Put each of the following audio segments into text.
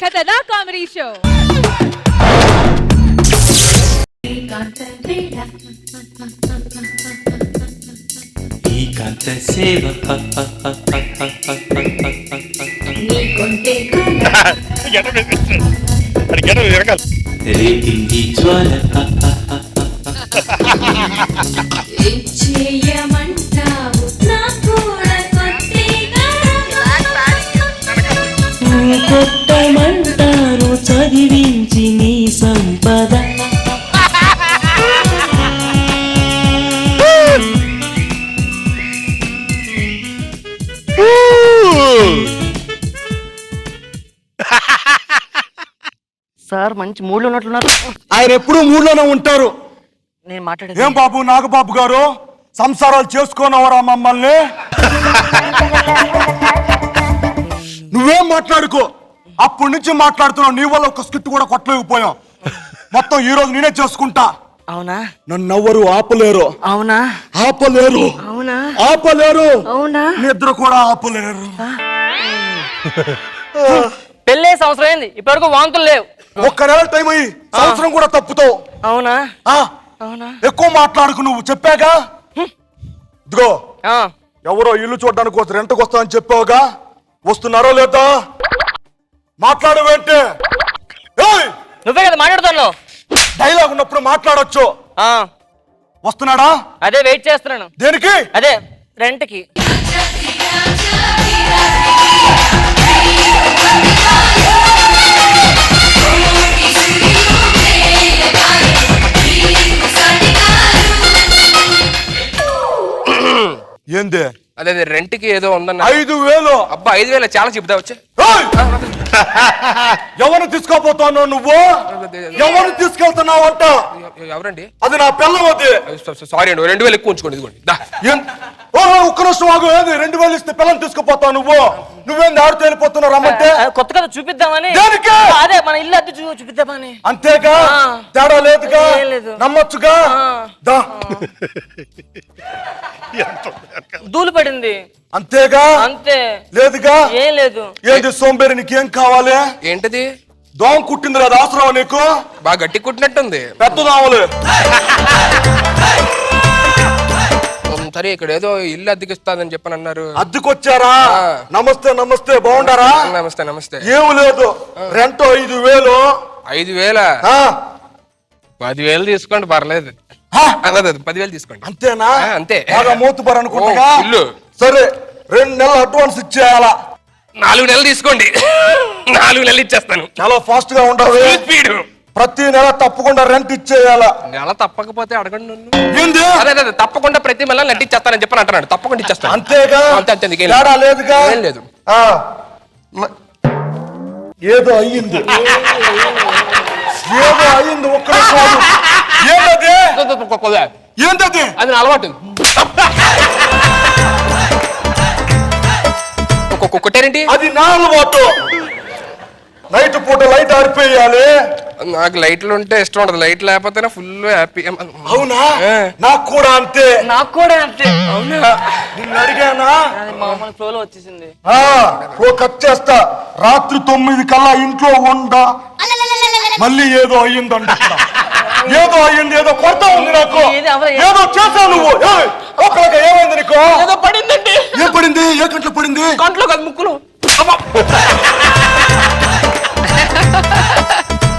खतरनाक comedy show. కొట్టమంటాను చదివించి నీ సంపద సార్ మంచి మూడ్లో ఉన్నట్లున్నారు. ఆయన ఎప్పుడు మూడ్లోనే ఉంటారు. నేను మాట్లాడేది ఏం బాబు నాగబాబు గారు, సంసారాలు చేసుకోనవరా మమ్మల్ని? నువ్వేం మాట్లాడుకో, అప్పటి నుంచి మాట్లాడుతున్నావు. నీ వల్ల ఒక స్కిట్ కూడా కొట్టలేకపోయాం. మొత్తం ఈ రోజు నేనే చేసుకుంటా. అవునా? నన్ను ఎవ్వరు ఆపలేరు. అవునా? ఆపలేరు. అవునా? ఆపలేరు. అవునా? నిద్ర కూడా ఆపలేరు. పెళ్ళే సంవత్సరం అయింది, ఇప్పటివరకు వాంతులు లేవు. ఒక్క నెల టైం అయ్యి సంవత్సరం కూడా తప్పుతావు. అవునా? ఆ, అవునా? ఎక్కువ మాట్లాడుకు. నువ్వు చెప్పాగా, ఇదిగో ఎవరో ఇల్లు చూడడానికి వస్తారు, రెంట్కి వస్తా అని చెప్పావుగా, వస్తున్నారో లేదా? మాట్లాడవేంటే? నువ్వే కదా మాట్లాడుతాను. డైలాగ్ ఉన్నప్పుడు మాట్లాడొచ్చు. వస్తున్నాడా? అదే వెయిట్ చేస్తున్నాను. దేనికి? అదే రెంట్కి. ఏంది? అదే రెంట్ కి ఏదో ఉందన్న. 5,000. అబ్బా 5,000 చాలా చెప్తా వచ్చా. ఎవరు తీసుకోపోతావు నువ్వు? ఎవరు తీసుకెళ్తున్నావు అంట? ఎవరండి? అది నా పిల్లం. అది సారీ అండి, 2,000 ఎక్కువ ఉంచుకోండి. ఇదిగోండి. ఒక్క నిమిషం ఆగు. ఏది 2,000 ఇస్తే పిల్లని తీసుకుపోతావు నువ్వు? నువ్వేంది ఆడితే వెళ్ళిపోతున్నావు? రమ్మంటే కొత్త కదా చూపిద్దామని. దేనికి? అదే మన ఇల్లు అద్దె చూపిద్దామని. అంతేగా, తేడా లేదుగా, నమ్మొచ్చుగా. ధూళి పడింది అంతేగా, అంతే. లేదుగా, ఏం లేదు. ఏంది సోంబేరి, నీకేం కావాలి? ఏంటది? దోమ కుట్టింది కదా, అవసరం నీకు? బాగా గట్టి కుట్టినట్టుంది. పెద్ద దోమలు. సరే, ఇక్కడ ఏదో ఇల్లు అద్దెకిస్తాదని చెప్పని అన్నారు. అద్దెకొచ్చారా? నమస్తే నమస్తే, బాగుండారా? నమస్తే నమస్తే. ఏం లేదు, రెంట్ 5,000. 5,000? 10,000 తీసుకోండి, పర్లేదు. 10,000 తీసుకోండి. అంతేనా? అంతే. బాగా మూతుబర్ అనుకుంటా. ఇల్లు సరే, 2 నెలలు అడ్వాన్స్ ఇచ్చేయాలా? 4 నెలలు తీసుకోండి. 4 నెలలు ఇచ్చేస్తాను. చాలా ఫాస్ట్ గా ఉండాలి. స్పీడ్. ప్రతి నెల తప్పకుండా రెంట్ ఇచ్చేయాలా? నెల తప్పకపోతే అడగండి నన్ను. ఏంది? అదే తప్పకుండా ప్రతి నెల నెట్ ఇచ్చేస్తానని చెప్పని అంటున్నాడు. తప్పకుండా ఇచ్చేస్తాను. అంతేగా? అంతే అంతే. తేడా లేదుగా? ఏం లేదు. ఏదో అయ్యింది, ఏదో అయ్యింది. ఒక్కడే కాదు. ఏంటది? ఏంటది? అది నా అలవాటు. కొట్టారేంటి? అది నా అలవాటు. నైట్ పూట లైట్ ఆరిపోయాలి. నాకు లైట్లు ఉంటే ఇష్టం ఉండదు, లైట్ లేకపోతే ఫుల్ హ్యాపీ. అవునా? నాకు కూడా అంతే. నాకు కూడా అంతే. అవునా? నిన్ను అడిగానా? మామూలు ఫ్లోలో వచ్చేసింది. ఫ్లో కట్ చేస్తా. రాత్రి 9 కల్లా ఇంట్లో ఉండా. మళ్ళీ ఏదో అయ్యిందంట. ఏదో అయ్యింది, ఏదో కొరత ఉంది నాకు. ఏదో చేసావు నువ్వు. ఒకలాగా ఏమైంది నీకు? ఏదో పడిందండి. ఏం పడింది? ఏ కంట్లో పడింది? కంట్లో కాదు, ముక్కులో.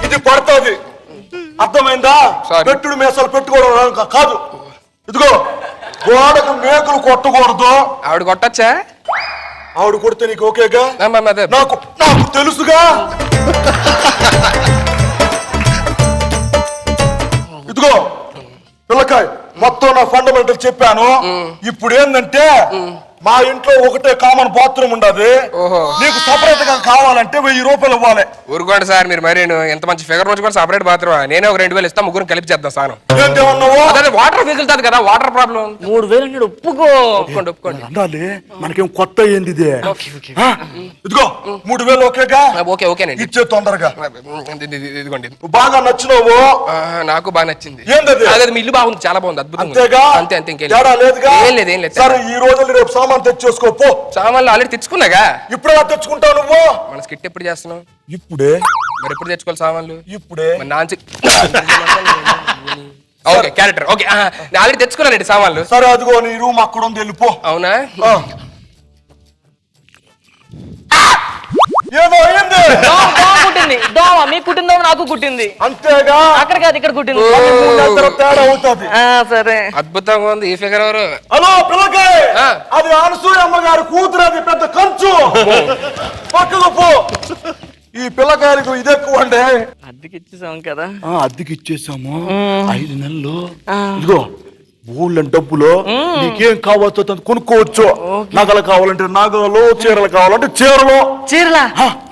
ఇది పడుతుంది, అర్థమైందా? పెట్టుడు మేసాలు పెట్టుకోవడం కాదు. ఇదిగో, గోడకు మేకులు కొట్టకూడదు. ఆవిడ కొట్టచ్చా? ఆవిడ కొడితే నీకు ఓకేగా? నాకు నాకు తెలుసుగా. ఇదిగో పిల్లకాయ్, మొత్తం నా ఫండమెంటల్ చెప్పాను. ఇప్పుడు ఏంటంటే, మా ఇంట్లో ఒకటే కామన్ బాత్రూమ్ ఉండదు. నీకు సపరేట్ గా కావాలంటే 1,000 రూపాయలు ఇవ్వాలి. ఊరుకోండి సార్, మీరు మరి ఎంత మంచి ఫిగర్ నుంచి కూడా సపరేట్ బాత్రూమ్. నేనే ఒక 2,000 ఇస్తా, ముగ్గురు కలిపి చేద్దాం సార్. అదే వాటర్ మిగులుతుంది కదా, వాటర్ ప్రాబ్లం. 3,000 అన్నాడు. ఒప్పుకోండి. ఉండాలి, మనకేం కొత్త ఏంది ఇది? ఇదిగో 3,000 ఓకేగా? ఓకేనండి, ఇచ్చే తొందరగా. ఇదిగోండి. బాగా నచ్చినావు? నాకు బాగా నచ్చింది. ఏంటది? అదే మీ ఇల్లు బాగుంది, చాలా బాగుంది, అద్భుతంగా. అంతేగా? అంతే. ఇంకేం తేడా లేదుగా? ఏం లేదు. సరే, ఈ రోజు రేపు సామాన్ తెచ్చేసుకో పో. సామాన్లు ఆల్రెడీ తెచ్చుకున్నాగా. ఇప్పుడు ఎలా తెచ్చుకుంటావు నువ్వు? మన స్కిట్ ఎప్పుడు చేస్తున్నావు? ఇప్పుడే. మరి ఎప్పుడు తెచ్చుకోవాలి సామాన్లు? ఇప్పుడే. మరి నాన్సి ఓకే క్యారెక్టర్ ఓకే నేను ఆల్రెడీ తెచ్చుకున్నానండి సామాన్లు. సరే అదిగో నీ రూమ్ అక్కడ ఉంది, వెళ్ళిపో. అవునా? ఏదో అయింది. కుట్టింది దోమ, మీకు కుట్టిందో నాకు కుట్టింది. అంతేగా? అక్కడ కాదు ఇక్కడ కుట్టింది. తేడా అవుతుంది. సరే. అద్భుతంగా ఉంది. ఈ ఫిగర్ ఎవరు? హలో పిల్లకాయ, అది అనసూయ అమ్మగారు కూతురు, అది పెద్ద కంచు. పక్కకు పో. ఈ పిల్లకాయలకు ఇది ఎక్కువ అండి. అద్దెకి ఇచ్చేసాం కదా. అద్దెకి ఇచ్చేసాము 5 నెలలు. ఇదిగో ఊళ్ళని డబ్బులు నీకేం కావాల్సో కొనుక్కోవచ్చు. నగలు కావాలంటే నగలు, చీరలు కావాలంటే చీరలు.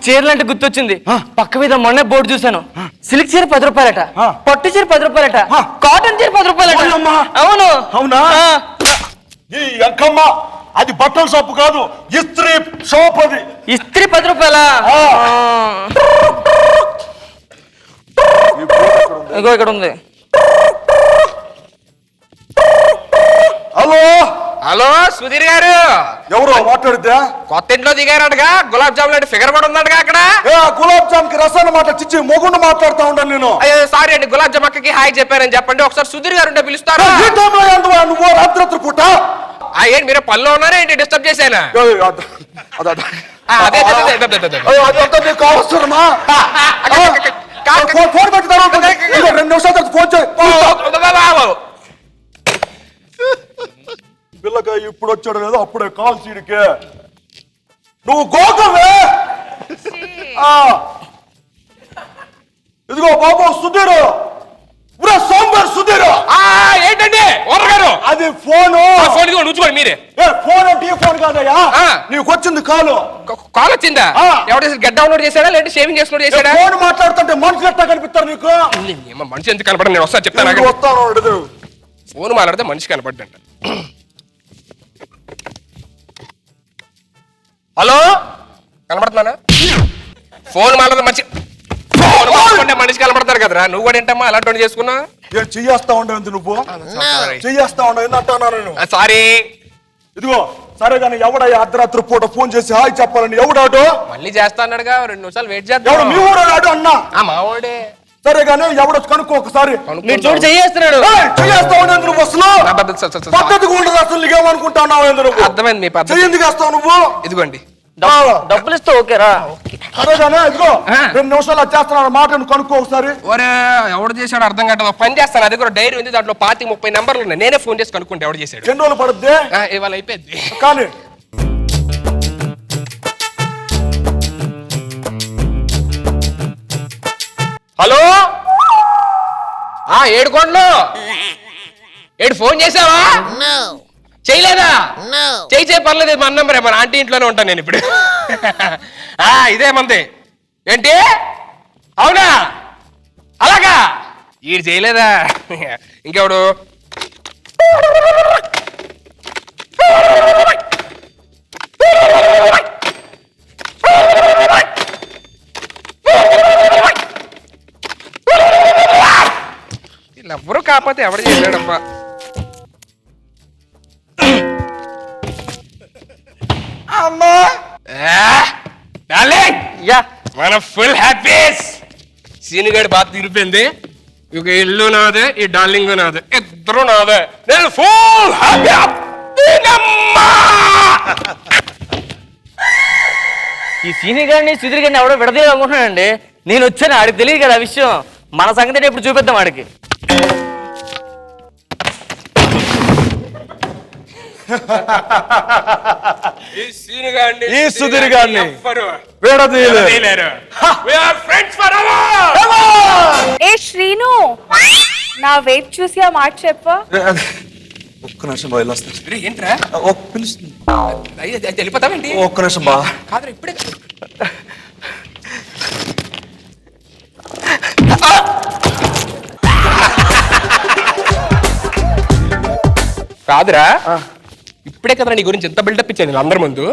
చీరలు అంటే గుర్తొచ్చింది. పక్క మీద మొన్న బోర్డు చూసాను. సిల్క్ చీర 10 రూపాయలట, పట్టు చీర 10 రూపాయలట, కాటన్ చీర 10 రూపాయలట. అవును. అవునా? ఈ అంకమ్మ, అది బట్టల షాపు కాదు, ఇస్త్రీ షాప్. అది ఇస్త్రీ 10 రూపాయలా? ఇగో ఇక్కడ ఉంది. హలో హలో సుధీర్ గారు. ఎవరు మాట్లాడితే? కొత్త ఇంట్లో దిగారటగా. గులాబ్ జామున్ లాంటి ఫిగర్ కూడా ఉందటగా అక్కడ. గులాబ్ జామ్ కి రసాన్ని మాట చిచ్చి మొగుండు మాట్లాడుతా ఉంటాను నేను. అయ్యో సారీ అండి, గులాబ్ జామ్ అక్కకి హాయ్ చెప్పారని చెప్పండి. ఒకసారి సుధీర్ గారు ఉంటే పిలుస్తారా? నువ్వు రాత్రి పూట ఏంటి మీరు పనిలో ఉన్నారా ఏంటి? డిస్టర్బ్ చేశానా? అదే అవసరమా? ఫోన్ పెట్టి 2 నిమిషాల తర్వాత ఫోన్ చేయి. పిల్లగా ఇప్పుడు వచ్చాడు లేదా, అప్పుడే కాల్ సీడికే. నువ్వు గోకవే. ఇదిగో బాబు సుధీరు, సోమవారు సుధీరు. ఏంటండి గారు? అది ఫోను. ఫోన్ ఉంచుకోండి మీరే. ఫోన్ అంటే ఈ ఫోన్ కాదయ్యా, నీకు వచ్చింది కాల్ వచ్చిందా? ఎవరు గెట్ డౌన్లోడ్ చేశాడా లేదంటే షేవింగ్ చేసుకుని చేశాడా? ఫోన్ మాట్లాడుతుంటే మనుషులు ఎట్లా కనిపిస్తారు నీకు? మనిషి ఎందుకు కనపడదు? నేను వస్తా చెప్తాను. వస్తాను. ఫోన్ మాట్లాడితే మనిషి కనపడ్డంట. హలో, కనపడుతున్నానా? ఫోన్ మాట్లాడితే మనిషి కనపడతారు కదరా. నువ్వు కూడా ఏంటమ్మా అలాంటి చేసుకున్నా? చెయ్యేస్తా ఉండేది నువ్వు, చెయ్యేస్తా ఉండేది అంటున్నాను నేను. సారీ. ఇదిగో సరే కానీ ఎవడయ్యా అర్ధరాత్రి పూట ఫోన్ చేసి హాయ్ చెప్పాలని? ఎవడాడు? మళ్ళీ చేస్తా అన్నాడుగా, 2 నిమిషాలు వెయిట్ చేద్దాం. ఎవడు? మీ ఊరాడు అన్నా? మా వాడే. సరే కానీ ఎవడొచ్చు కనుక్కో ఒకసారి. మీరు చూడు చెయ్యేస్తున్నాడు. చెయ్యేస్తా ఉండేది నువ్వు అసలు పద్ధతిగా ఉండదు. అసలు నీకేమనుకుంటున్నావు? అర్థమైంది మీ పద్ధతి. ఎందుకు వేస్తావు నువ్వు? ఇదిగోండి డబ్బులు ఇస్తా. ఓకేరా? సరే కానీ ఇదిగో 2 నిమిషాలు చేస్తున్నాడు మాట కనుక్కో ఒకసారి. ఒరే ఎవడు చేశాడు అర్థం కావట్లేదు. పని చేస్తాను, అది కూడా డైరీ ఉంది, దాంట్లో 25-30 నెంబర్లు ఉన్నాయి. నేనే ఫోన్ చేసి కనుక్కుంటే ఎవడు చేశాడు. ఎన్ని రోజులు పడుద్ది? ఇవాళ అయిపోయింది కానీ. హలో, 7 కొండలు. ఫోన్ చేసావా? చేయలేదా? చేయి పర్లేదు, మన నంబరే. మన ఆంటీ ఇంట్లోనే ఉంటాను నేను ఇప్పుడు. ఇదే మంది. ఏంటి? అవునా? అలాగా? ఈడు చేయలేదా? ఇంకెవడు? వీళ్ళెవ్వరూ కాకపోతే ఎవడు చేశాడమ్మా? అమ్మా మన ఫుల్ హ్యాపీస్. సీనిగాడి బాధ తీరిపోయింది. ఇక ఇల్లు నాదే, ఈ డార్లింగ్ నాదే, ఇద్దరు నాదే. నేను ఫుల్ హ్యాపీ. ఈ సీని గారిని సుధీర్ గారిని ఎవడో విడదీయాలనుకుంటున్నానండి. నేను వచ్చాను, ఆడికి తెలియదు కదా ఆ విషయం. మన సంగతి ఇప్పుడు చూపిద్దాం ఆడికి. ఈ సుధీర్ గారిని ఏ శ్రీను, నా వెయిట్ చూసి ఆ మాట చెప్పా. ఒక్క నిమిషం బాగా వెళ్ళొస్తా. ఏంట్రా పిలుస్తుంది? వెళ్ళిపోతావేంటి? ఒక్క నిమిషం బా. కాదు ఇప్పుడే కాదురా, ఇప్పుడే కదా నీ గురించి ఎంత బిల్డప్ ఇచ్చాను అందరి ముందు.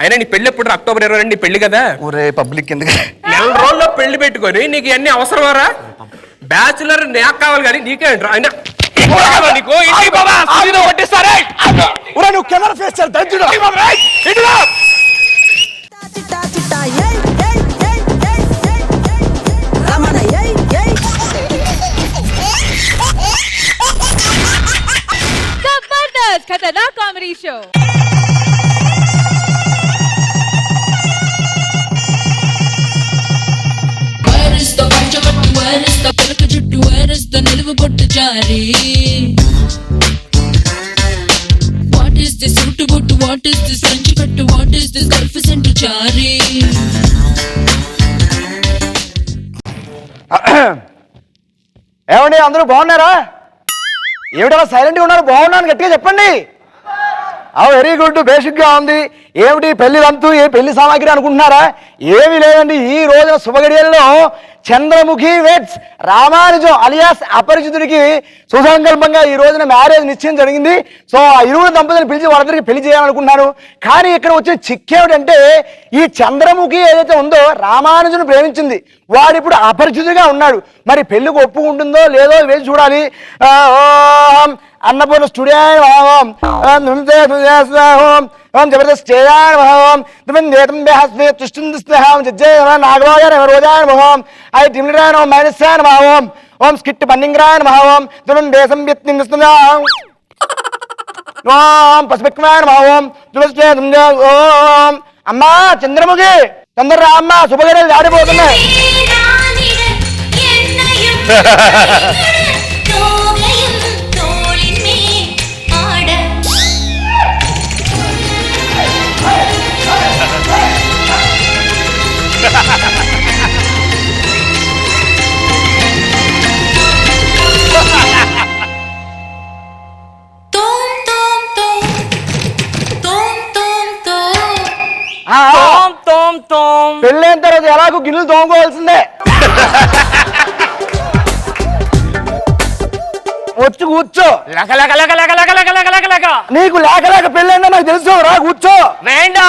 అయినా నీ పెళ్లి ఎప్పుడు? అక్టోబర్ 22 నీ పెళ్లి కదా. ఒరే పబ్లిక్ ఎందుకు? 4 రోజుల్లో పెళ్లి పెట్టుకొని నీకు ఇవన్నీ అవసరమారా? బ్యాచులర్ నాకు కావాలి కానీ నీకేంట్రా? అయినా నీకు ఇంటికి బాబా పట్టిస్తారే నువ్వు కెమెరా ఫేస్ చేయాలి దరిద్రుడా. जबरदस्त खतरनाक कॉमेडी शो పిలక జుట్టు వైరస్తో నిలువు కొట్టు జారి వాట్ ఈస్ దిస్ ఉట్టు బొట్టు వాట్ ఈస్ దిస్ కంచి కట్టు what is this gulf scent జారి ఏమండి అందరూ బాగున్నారా? ఏమిటలా సైలెంట్గా ఉన్నారు? బాగున్నాను గట్టిగా చెప్పండి. వెరీ గుడ్, బేసిక్గా ఉంది. ఏమిటి పెళ్లి రంతు, ఏ పెళ్లి సామాగ్రి అనుకుంటున్నారా? ఏమీ లేదండి. ఈ రోజున శుభగడియల్లో చంద్రముఖి వెడ్స్ రామానుజం అలియాస్ అపరిచితుడికి సుసంకల్పంగా ఈ రోజున మ్యారేజ్ నిశ్చయం జరిగింది. సో ఆ ఇరువురు దంపతులను పిలిచి వాళ్ళందరికీ పెళ్లి చేయాలనుకుంటున్నారు. కానీ ఇక్కడ వచ్చిన చిక్కేమిటంటే ఈ చంద్రముఖి ఏదైతే ఉందో రామానుజుని ప్రేమించింది, వాడు ఇప్పుడు అపరిచితుడిగా ఉన్నాడు. మరి పెళ్లికి ఒప్పుకుంటుందో లేదో వేసి చూడాలి. అన్నపూర్ణ స్టూడియో జబర్దస్త్ చేయాం నాగవాజాన్ రోజాన్ మహోం ఐ టిమ్రాన్ ఓం మైనసాన్ మహోం ఓం స్కిట్ పన్నింగ్రాన్ మహోం దురం దేశం వ్యక్తిస్తున్నాం ఓం పశుపక్మాన్ మహోం ఓం అమ్మా చంద్రముఖి తొందరరా అమ్మ, శుభగడియలు దాడిపోతున్నాయి. పెళ్ళైన తర్వాత ఎలాగో గిన్నెలు తోముకోవాల్సిందే. వచ్చి కూర్చో. నీకు లేక లేక పెళ్ళైందా నాకు తెలుసు. రా కూర్చో. వేండా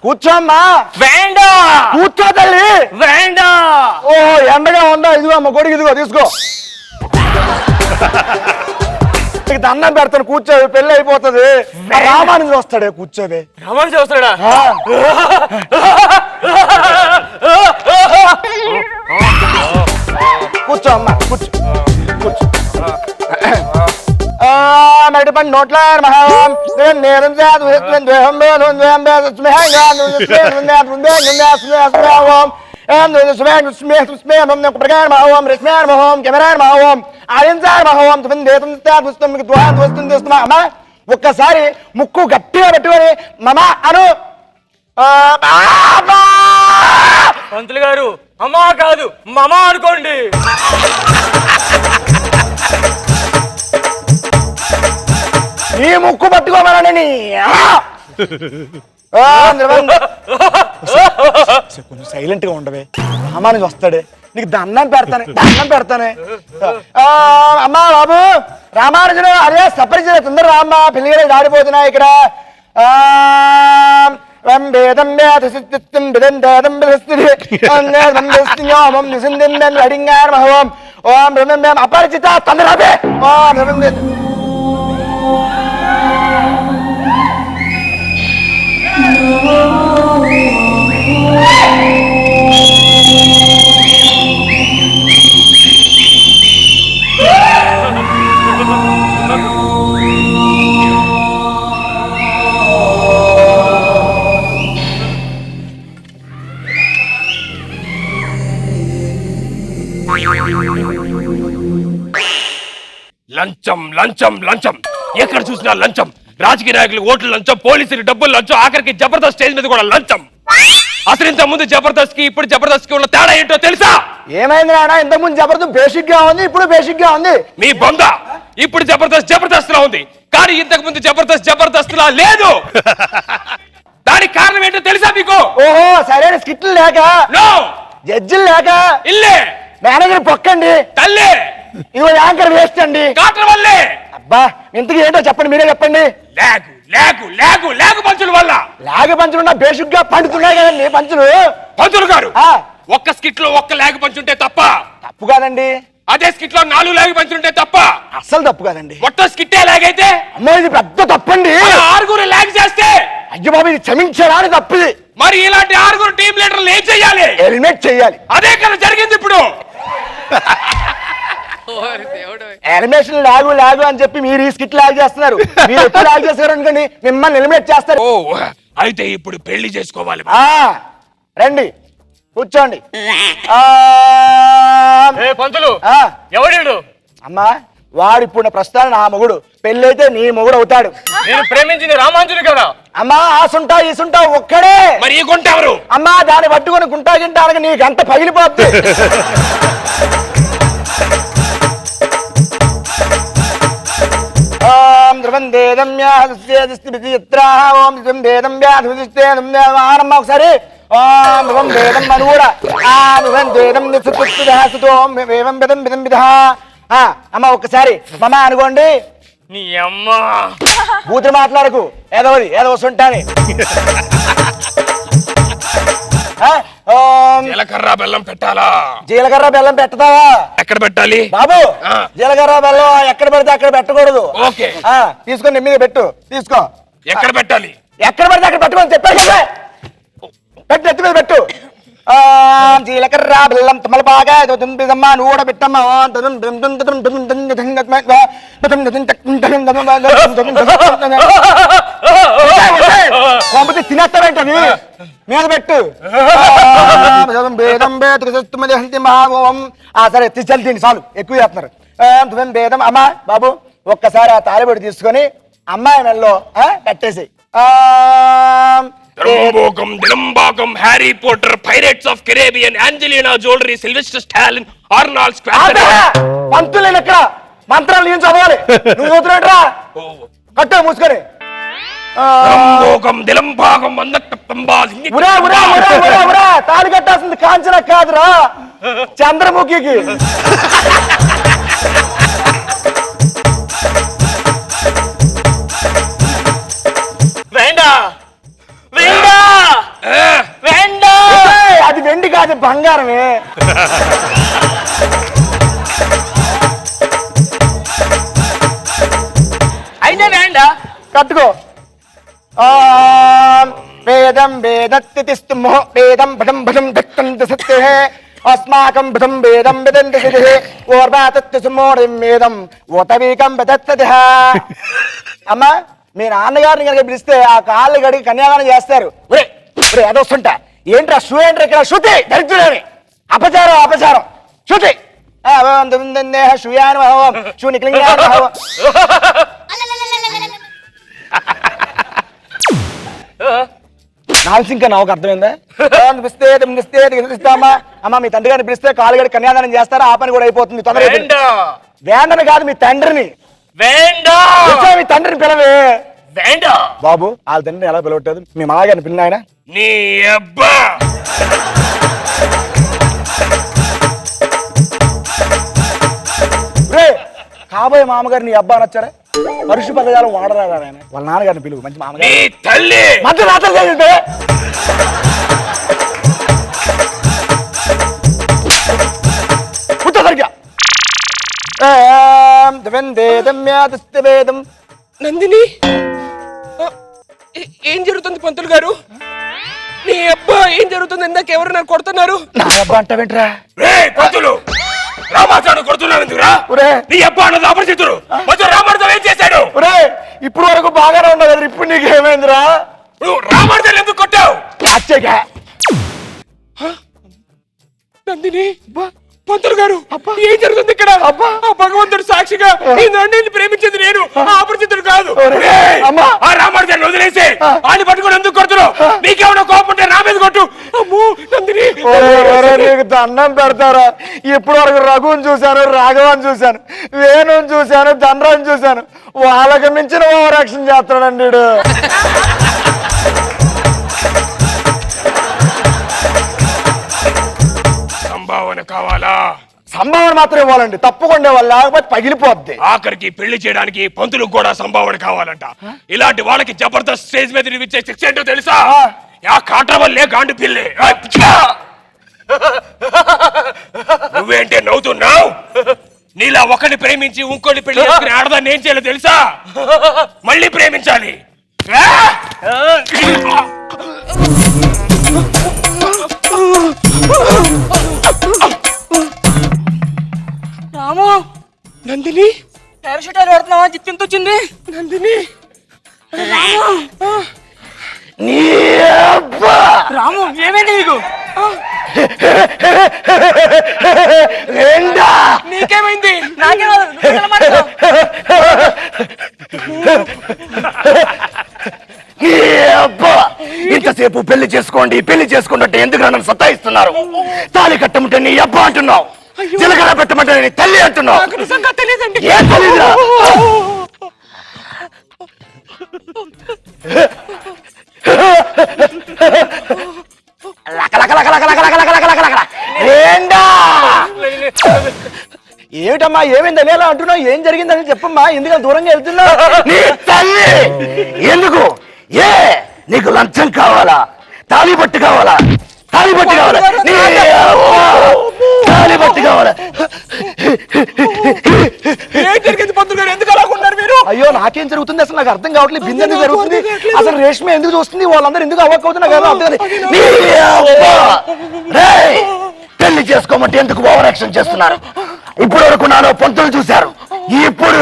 కూర్చో అమ్మా. వేండా కూర్చో తల్లి. వేండా. ఓ ఎండగా ఉందా? ఇదిగో అమ్మ కొడుకు, ఇదిగో తీసుకో. నీకు దండం పెడతాను, కూర్చోవి, పెళ్ళి అయిపోతుంది. రామానుజుడు వస్తాడే, కూర్చోవే. రామానుజుడు వస్తాడా? కూర్చో అమ్మా, కూర్చో కూర్చో. మెరటి పండి నోట్ల మహం ఒక్కసారి ముక్కు గట్టిగా పెట్టుకొని మమ అను. పంతులు గారు అమ్మా కాదు మమా అనుకోండి. నీ ముక్కు పట్టుకోమని కొంచెం సైలెంట్ గా ఉండవే. రామానుజు వస్తాడే, నీకు దండం పెడతానే. అమ్మా బాబు రామానుజుడు అదే సపరిచయ తొందర రామ్మా, పెళ్లిగడే దాడిపోతున్నాయి ఇక్కడ. అపరిచిత తొందర లంచం లంచం లంచం, ఎక్కడ చూసినా లంచం. రాజకీయ నాయకులు ఓట్లు లంచం, పోలీసులు డబ్బులు లంచం, ఆఖరికి జబర్దస్త్ స్టేజ్ మీద కూడా లంచం. అసలు ఇంత ముందు జబర్దస్త్ కి ఇప్పుడు జబర్దస్త్ కి ఉన్న తేడా ఏంటో తెలుసా? ఏమైంది నాయన? ఇంతకు ముందు జబర్దస్త్ బేసిక్ గా ఉంది, ఇప్పుడు బేసిక్ గా ఉంది. మీ బొంద. ఇప్పుడు జబర్దస్త్ జబర్దస్త్ లా ఉంది, కానీ ఇంతకు ముందు జబర్దస్త్ జబర్దస్త్ లా లేదు. దానికి కారణం ఏంటో తెలుసా మీకు? ఓహో, సరైన స్కిట్లు లేక, నో జడ్జిలు లేక, ఇల్లే మేనేజర్ పొక్కండి, తల్లి ఇదిగో యాంకర్ వేస్ట్ అండి, కాటన్ వల్లే. అబ్బా ఇంతకీ ఏంటో చెప్పండి, మీరే చెప్పండి. లేగు లేగు లేగు లేగు పంచుల వల్ల. లాగ పంచులున్నా బేసిక్ గా పండుతున్నాయి కదండి పంచులు. పంతులు గారు, ఒక్క స్కిట్ లో ఒక్క లేగు పంచుంటే తప్ప. తప్పు కాదండి. అదే స్కిట్ లో 4 లాగి పంచుంటే తప్ప అస్సలు తప్పు కాదండి. మొత్తం స్కిట్టే లాగైతే అమ్మో ఇది పెద్ద తప్పండి. 6 లాగ్ చేస్తే అయ్యో బాబు ఇది క్షమించరాని తప్పుది. మరి ఇలాంటి 6 టీమ్ లీడర్లు ఏం చెయ్యాలి? ఎలిమినేట్ చెయ్యాలి. అదే కదా జరిగింది ఇప్పుడు. ఎలిమినేషన్ లాగు అని చెప్పి మీరు ఈ స్కిట్ లాగ్ చేస్తున్నారు. మీరు ఎప్పుడు లాగ్ చేస్తారు అనుకోండి మిమ్మల్ని ఎలిమినేట్ చేస్తారు. ఓ అయితే ఇప్పుడు పెళ్లి చేసుకోవాలి. రండి కూర్చోండి. పంతులు ఆ, ఎవడు? అమ్మా వాడు ఇప్పుడు ప్రస్తుతానికి నా మొగుడు. పెళ్ళైతే నీ మొగుడు అవుతాడు. నేను ప్రేమించింది రామాంజుని కదా. అమ్మా ఆసుంటా ఈసుంటా ఒక్కడే. మరి ఈ గుంట ఎవరు? అమ్మా దాన్ని పట్టుకొని గుంటా గింటానికి నీకు అంత పగిలిపోద్ది. ఓం ధ్రువం దేదం ఓం ధ్రువం దేదం వ్యాధుమానమ్మ ఒకసారి. ఓం ధ్రువం వేదం అని కూడా ధ్రువం వేదం ఏవం విధం విధం విధ. అమ్మ ఒక్కసారి మమ అనుకోండి. నీ అమ్మ బూతులు మాట్లాడకు. ఏదో వస్తుంటాని. జీలకర్ర బెల్లం పెట్టాలా? జీలకర్ర బెల్లం పెట్టదావా? ఎక్కడ పెట్టాలి బాబు? జీలకర్ర బెల్లం ఎక్కడ పెడితే అక్కడ పెట్టకూడదు. ఓకే తీసుకొని నెమ్మది పెట్టు. తీసుకో. ఎక్కడ పెట్టాలి? ఎక్కడ పడితే అక్కడ పెట్టుకొని చెప్పాను కదా. పెట్టు ఎత్తి మీద పెట్టు. జీలకర్ర బెల్లం తుమ్మల బాగా తుంపిదమ్మా నువ్వు కూడా పెట్టమ్మా. కొంపతి తినేస్తావేంటది మీద పెట్టు. సరే తీసుకెళ్ళి తిండి చాలు ఎక్కువ చేస్తున్నారు. భేదం అమ్మా బాబు ఒక్కసారి ఆ తాలిబడి తీసుకొని అమ్మాయి మెల్లో కట్టేసి. ధర్మంబోకం దిలంబాకం Harry Potter pirates of Caribbean Angelina Jolie Sylvester Stallone Arnold Schwarz. పంతులు నేను ఎక్కడ మంత్రాలు నేను చదవాలి. నువ్వు చదువుతున్నట్రా కట్టే మూసుకొని. ధర్మంబోకం దిలంబాకం తాళి కట్టాల్సింది కాంచన కాదురా చంద్రముఖికి. అది వెండి కాదు బంగారమే. అయితే వేండా కట్టుకో. వేదం వేదత్తిస్తు వేదం భటం భటం దక్కంత సత్య అస్మాకం భటం వేదం విదంతి సిద్ధి ఓర్మాతత్తి సుమోడిం వేదం ఓతవీకం విదత్తది. అమ్మా మీ నాన్నగారిని కనుక పిలిస్తే ఆ కాళ్ళు గడికి కన్యాదానం చేస్తారు. ఒరే ఒరే అదొస్తుంటా ఏంట్రా షూ ఏంట్రా ఇక్కడ శృతి దరిద్రులని అపచారం శృతి శూయాని మహోం శూ నిక్లింగాని మహోం. నాల్సింకా నాకు అర్థమైందా? పిలుస్తామా అమ్మా మీ తండ్రి గారిని పిలిస్తే కాళ్ళు గడి కన్యాదానం చేస్తారా? ఆ పని కూడా అయిపోతుంది. తొందరగా వేండని కాదు మీ తండ్రిని. మీ తండ్రిని పిలవే. బాబు వాళ్ళ తండ్రిని ఎలా పిలవట్లేదు? మీ మామగారిని పిలిన ఆయన నీ అబ్బా. కాబోయే మామగారిని అబ్బా అనొచ్చారా? పరుషు పదజాలం వాడరాదా ఆయన? వాళ్ళ నాన్నగారిని పిలువు. మంచి మామగారు తల్లి మంచి రాత్రి చేసిందే. సరిగ్గా నందిని ఏం జరుగుతుంది పంతులు గారు? నీ అబ్బా ఏం జరుగుతుంది? ఇందాక ఎవరు నన్ను కొడుతున్నారు? నా అబ్బా అంటావేంట్రా? పంతులు రామాచారు కొడుతున్నారు ఎందుకురా? నీ అబ్బా అన్నది అపరిచితుడు. రామాచారం ఏం చేశాడు? ఇప్పుడు వరకు బాగానే ఉండదు కదా, ఇప్పుడు నీకు ఏమైందిరా? నువ్వు రామాచారం ఎందుకు కొట్టావు? నందిని పంతులు గారు ఏం జరుగుతుంది ఇక్కడ? ఆ భగవంతుడు సాక్షిగా ఈ నందిని ప్రేమించింది నేను, అపరిచితుడు కాదు. ఆ రామాచార్య వదిలేసి ఆయన పట్టుకుని ఎందుకు కొడుతున్నావు? నీకేమైనా కోపం ఉంటే నా మీద కొట్టు. అమ్మో నందిని నీకు దండం పెడతారా? ఇప్పుడు వరకు రఘుని చూశాను, రాఘవని చూశాను, వేణుని చూశాను, దండ్రాన్ని చూశాను. వాళ్ళకి మించిన రక్షణ చేస్తాడండి. సంభావన కావాలా? సంభావన మాత్రం ఇవ్వాలండి, తప్పకుండా వాళ్ళు లేకపోతే పగిలిపోద్ది. ఆఖరికి పెళ్లి చేయడానికి పంతులకు కూడా సంభావన కావాలంట. ఇలాంటి వాళ్ళకి జబర్దస్త్ స్టేజ్ మీద ఇచ్చే శిక్ష ఏంటో తెలుసా? కాట్ర వల్లే గాండు పిల్లి. నువ్వేంటే నవ్వుతున్నావు? నీలా ఒకరిని ప్రేమించి ఇంకోటి పెళ్లి చేసుకుని ఆడదాన్ని ఏం చేయాలో తెలుసా? మళ్ళీ ప్రేమించాలి. రాము, నందిని, పారాషూట్ పెడుతున్నావా? జిత్తు ఎంత వచ్చింది? నందిని, రాము, ఏమైంది నీకు? నీకేమైంది? ఇంతసేపు పెళ్లి చేసుకోండి అంటే ఎందుకు నన్ను సతాయిస్తున్నారు? తాళి కట్టమంటే నీ అబ్బా అంటున్నావు, జీలకర్ర పెట్టమంటే నీ తల్లి అంటున్నావు. ఏం తెలీదురా? ఏమిటమ్మా, ఏమైందని ఎలా అంటున్నావు? ఏం జరిగిందని చెప్పమ్మా, ఎందుకని దూరంగా వెళ్తున్నావు? నీ తల్లి ఎందుకు? ఏ నీకు లంచం కావాలా? తాళిబట్టు కావాలా? తాళిబట్టు కావాలా? తాళిబట్టు కావాలా? అయ్యో, నాకేం జరుగుతుంది అసలు నాకు అర్థం కావట్లేదు. బిందె ఎందుకు జరుగుతుంది అసలు? రేష్మ ఎందుకు చూస్తుంది? వాళ్ళందరూ ఎందుకు అవ్వకపోతుంది నాకు అర్థం కాదు. పెళ్లి చేసుకోమంటే ఎందుకు ఓవర్ యాక్షన్ చేస్తున్నారు? ఇప్పుడు వరకు నాలో పంతులు చూశారు, ఇప్పుడు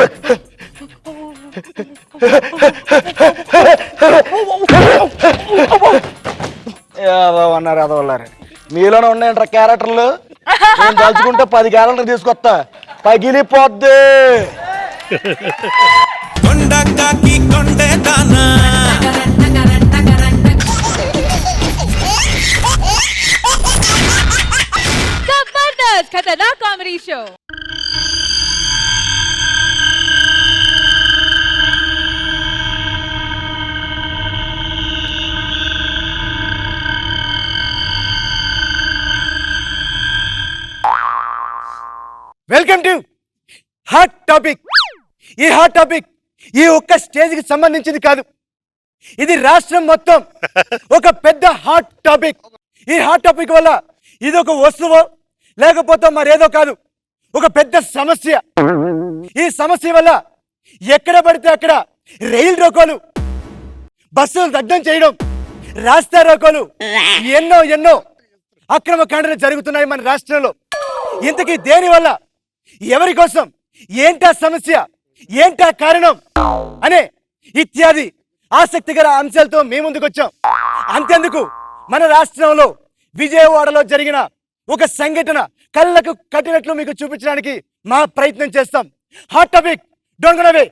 అన్నారు అదవల్లారు. మీలోనే ఉన్నాయంటారా క్యారెక్టర్లు? నేను తలుచుకుంటే 10 క్యారెక్టర్లు తీసుకొస్తా, పగిలిపోద్ది. Zabardast Khatarnak Comedy Show. Welcome to hot topic. ఈ హాట్ టాపిక్ ఈ ఒక్క స్టేజ్కి సంబంధించింది కాదు, ఇది రాష్ట్రం మొత్తం ఒక పెద్ద హాట్ టాపిక్. ఈ హాట్ టాపిక్ వల్ల ఇది ఒక వస్తువు లేకపోతే మరేదో కాదు, ఒక పెద్ద సమస్య. ఈ సమస్య వల్ల ఎక్కడ పడితే అక్కడ రైలు రోకోలు, బస్సులు దగ్ధం చేయడం, రాస్తా రోకోలు, ఎన్నో ఎన్నో అక్రమ కాండలు జరుగుతున్నాయి మన రాష్ట్రంలో. ఇంతకీ దేని వల్ల, ఎవరి కోసం, ఏంటా సమస్య, ఏంటా కారణం అనే ఇత్యాది ఆసక్తికర అంశాలతో మీ ముందుకు వచ్చాం. అంతేందుకు మన రాష్ట్రంలో విజయవాడలో జరిగిన ఒక సంఘటన కళ్ళకు కట్టినట్లు మీకు చూపించడానికి మా ప్రయత్నం చేస్తాం. Hot topic, don't go away,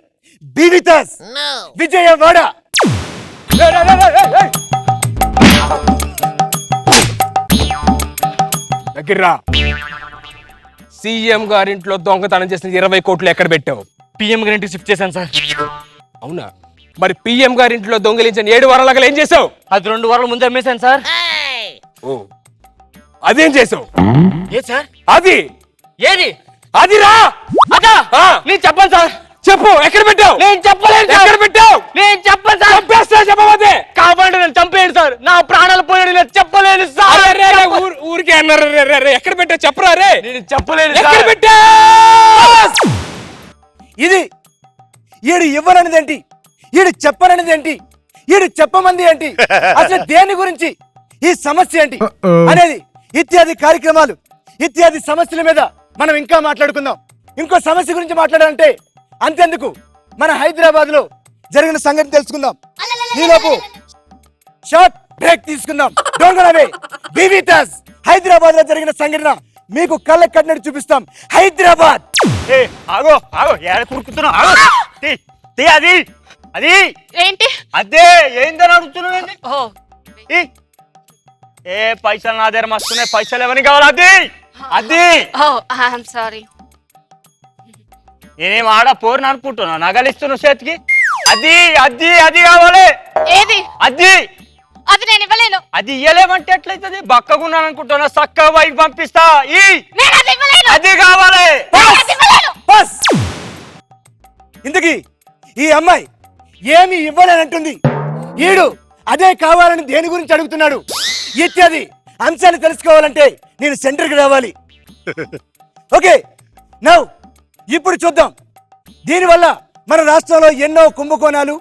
be with us. Vijayawada. దగ్గర్రా. సీఎం గారింట్లో దొంగతనం చేసిన 20 కోట్లు ఎక్కడ పెట్టావు? పిఎం గారింటికి షిఫ్ట్ చేశాను సార్. అవునా? మరి పిఎం గారింట్లో దొంగిలించిన 7 వారాల ఏం చేసావు? అది 2 వారాల ముందు అమ్మేశాను సార్. ఓ, అదేం చేసావు? ఏ సార్? అది ఏది? అదిరా. అదా? ఆ. నేను చెప్పను సార్. చెప్పు, ఎక్కడ పెట్టావు? నేను చెప్పలేను సార్. ఎక్కడ పెట్టావు? నేను చెప్పను సార్. చంపేస్తా, చెప్పబోతే. కాపాడు, నేను చంపేయండి సార్. నా ప్రాణాలు పోయాడు, నేను చెప్పలేను సార్. అరే, రే, ఊరికే అన్నారు. ఎక్కడ పెట్టావు చెప్పరా? రే, నేను చెప్పలేను ఎక్కడ సార్. పెట్టావు? ఇది ఈడు ఇవ్వననిది ఏంటి, ఈడు చెప్పననిది ఏంటి, ఈడు చెప్పమంది ఏంటి, అసలు దేని గురించి, ఈ సమస్య ఏంటి అనేది ఇత్యాది కార్యక్రమాలు, ఇత్యాది సమస్యల మీద మనం ఇంకా మాట్లాడుకుందాం. ఇంకో సమస్య గురించి మాట్లాడాలంటే అంతేందుకు మన హైదరాబాద్ లో జరిగిన సంగతి తెలుసుకుందాం. ఈలోపు షార్ట్ బ్రేక్ తీసుకుందాం. Don't go away, be with us. Hyderabad లో జరిగిన సంఘటన మీకు కళ్ళకు కట్టినట్టు చూపిస్తాం. హైదరాబాద్. ఆగో ఆగో, ఏడ కురుకుతున్నావు? అది అది ఏంటి? అదే ఏందని అడుగుతున్నావు? ఏ పైసలు నా దగ్గర మస్తున్నాయి, పైసలు ఎవరికి కావాలి? అది అది ఐఎమ్ సారీ. నేనేం ఆడ పోరుని అనుకుంటున్నావు, నగలిస్తున్నావు చేతికి. అది అది అది కావాలి. ఏది? అది అది నేను ఇవ్వలేను. అది ఇయ్యలేమంటే ఎట్లయితుంది? బక్కగున్నాను అనుకుంటున్నా, చక్కగా వైకి పంపిస్తా. నేను అది ఇవ్వలేను. అది కావాలి. బస్. ఇంతకీ ఈ అమ్మాయి ఏమి ఇవ్వాలని అంటుంది, ఈడు అదే కావాలని దేని గురించి అడుగుతున్నాడు, ఇత్యాది అంశాన్ని తెలుసుకోవాలంటే నేను సెంటర్కి రావాలి. ఓకే నౌ ఇప్పుడు చూద్దాం. దీనివల్ల మన రాష్ట్రంలో ఎన్నో కుంభకోణాలు,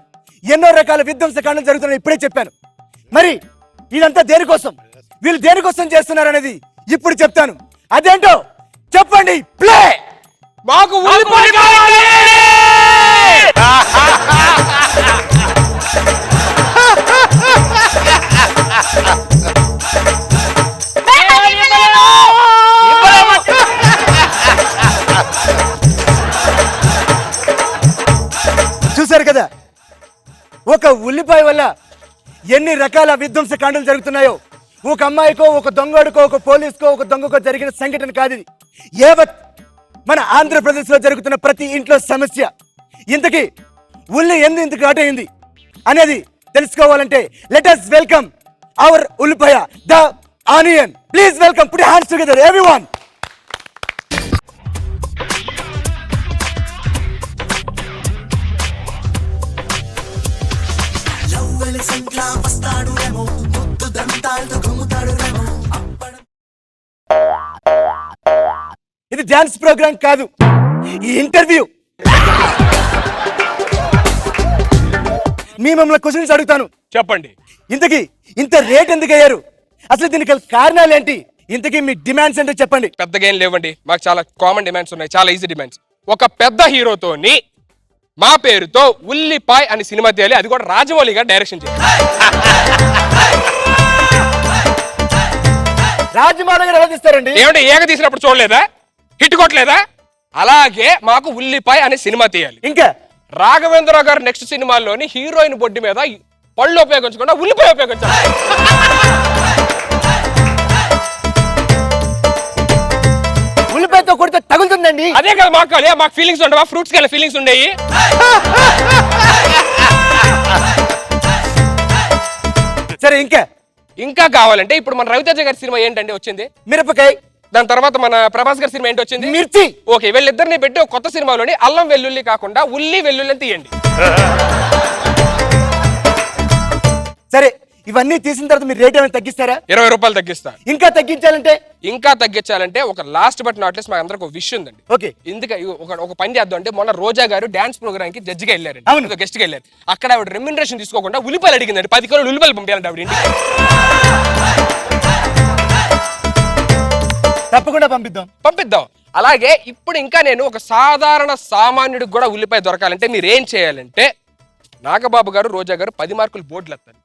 ఎన్నో రకాల విధ్వంసకాండలు జరుగుతున్నాయి ఇప్పుడే చెప్పాను. మరి ఇదంతా దేనికోసం, వీళ్ళు దేనికోసం చేస్తున్నారు అనేది ఇప్పుడు చెప్తాను. అదేంటో చెప్పండి. ప్లే. మాకు ఉల్లిపాయ కావాలి. చూశారు కదా, ఒక ఉల్లిపాయ వల్ల ఎన్ని రకాల విధ్వంస కాండలు జరుగుతున్నాయో. ఒక అమ్మాయికో, ఒక దొంగడికో, ఒక పోలీసుకో, ఒక దొంగకో జరిగిన సంఘటన కాదు ఇది. యావత్ మన ఆంధ్రప్రదేశ్ లో జరుగుతున్న ప్రతి ఇంట్లో సమస్య. ఇంతకీ ఉల్లి ఎందుకు ఘాటైంది అనేది తెలుసుకోవాలంటే లెట్ us వెల్కమ్ అవర్ ఉల్లిపాయ, the onion. Please welcome, put your hands together everyone. ఇది డాన్స్ ప్రోగ్రామ్ కాదు, ఈ ఇంటర్వ్యూ. మీ మమ్మల్ని క్వశ్చన్స్ అడుగుతాను. చెప్పండి. ఇంతకీ ఇంత రేట్ ఎందుకు అయ్యారు? అసలు దీనికి కారణాలు ఏంటి? ఇంతకీ మీ డిమాండ్స్ ఏంటో చెప్పండి. పెద్దగా ఏం లేవండి, మాకు చాలా కామన్ డిమాండ్స్ ఉన్నాయి, చాలా ఈజీ డిమాండ్స్. ఒక పెద్ద హీరోతోని మా పేరుతో ఉల్లిపాయ్ అని సినిమా తీయాలి, అది కూడా రాజమౌళి గారు డైరెక్షన్ చేయాలి. రాజమౌళి గారు ఆలోచిస్తారండి. ఏమంటే ఏక తీసినప్పుడు చూడలేదా, హిట్ కొట్టలేదా? అలాగే మాకు ఉల్లిపాయ్ అనే సినిమా తీయాలి. ఇంకా రాఘవేంద్రరావు గారు నెక్స్ట్ సినిమాల్లోని హీరోయిన్ బొడ్డు మీద పళ్ళు ఉపయోగించకుండా ఉల్లిపాయ ఉపయోగించాలి. ఉల్లిపాయతో కొడితే తగులుతుందండి. అదే కదా మాకు కావాలి. మాకు ఫీలింగ్స్ ఉండవా? ఫ్రూట్స్ కి ఫీలింగ్స్ ఉండేవి. సరే ఇంకా కావాలంటే ఇప్పుడు మన రవితేజ గారి సినిమా ఏంటండి వచ్చింది? మిరపకాయ. దాని తర్వాత మన ప్రభాస్ గారి సినిమా ఏంటి వచ్చింది? మిర్చి. ఓకే, వీళ్ళిద్దరిని పెట్టి ఒక కొత్త సినిమాలోని అల్లం వెల్లుల్లి కాకుండా ఉల్లి వెల్లుల్లి తీయండి. సరే, ఇవన్నీ తీసిన తర్వాత మీరు రేట్ ఏమైనా తగ్గిస్తారా? 20 రూపాయలు తగ్గిస్తా. ఇంకా తగ్గించాలంటే ఒక లాస్ట్ బట్ నాట్ లీస్ట్ మాకు అందరికి ఒక విషయం ఉందండి. ఓకే, ఎందుకు ఒక పని చేద్దాం అంటే, మొన్న రోజా గారు డాన్స్ ప్రోగ్రామ్ కి జడ్జిగా వెళ్ళారు, గెస్ట్ గా వెళ్ళారు. అక్కడ ఆవిడ రెమ్యునరేషన్ తీసుకోకుండా ఉల్లిపాయలు అడిగిందండి. 10 కిలోలు ఉల్లిపాయలు పంపించాలంటే ఆవిడ ఇంటికి. తప్పకుండా పంపిద్దాం. అలాగే ఇప్పుడు ఇంకా నేను ఒక సాధారణ సామాన్యుడికి కూడా ఉల్లిపాయ దొరకాలంటే మీరు ఏం చేయాలంటే, నాగబాబు గారు, రోజా గారు 10 మార్కులు బోర్డులు ఎత్తారు.